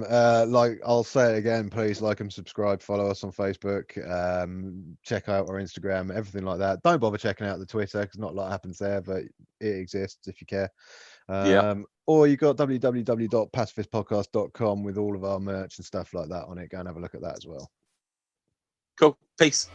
like I'll say it again, please like and subscribe, follow us on Facebook, check out our Instagram, everything like that. Don't bother checking out the Twitter, because not a lot happens there, but it exists if you care. Or you got www.pacifistpodcast.com with all of our merch and stuff like that on it. Go and have a look at that as well. Cool. Peace.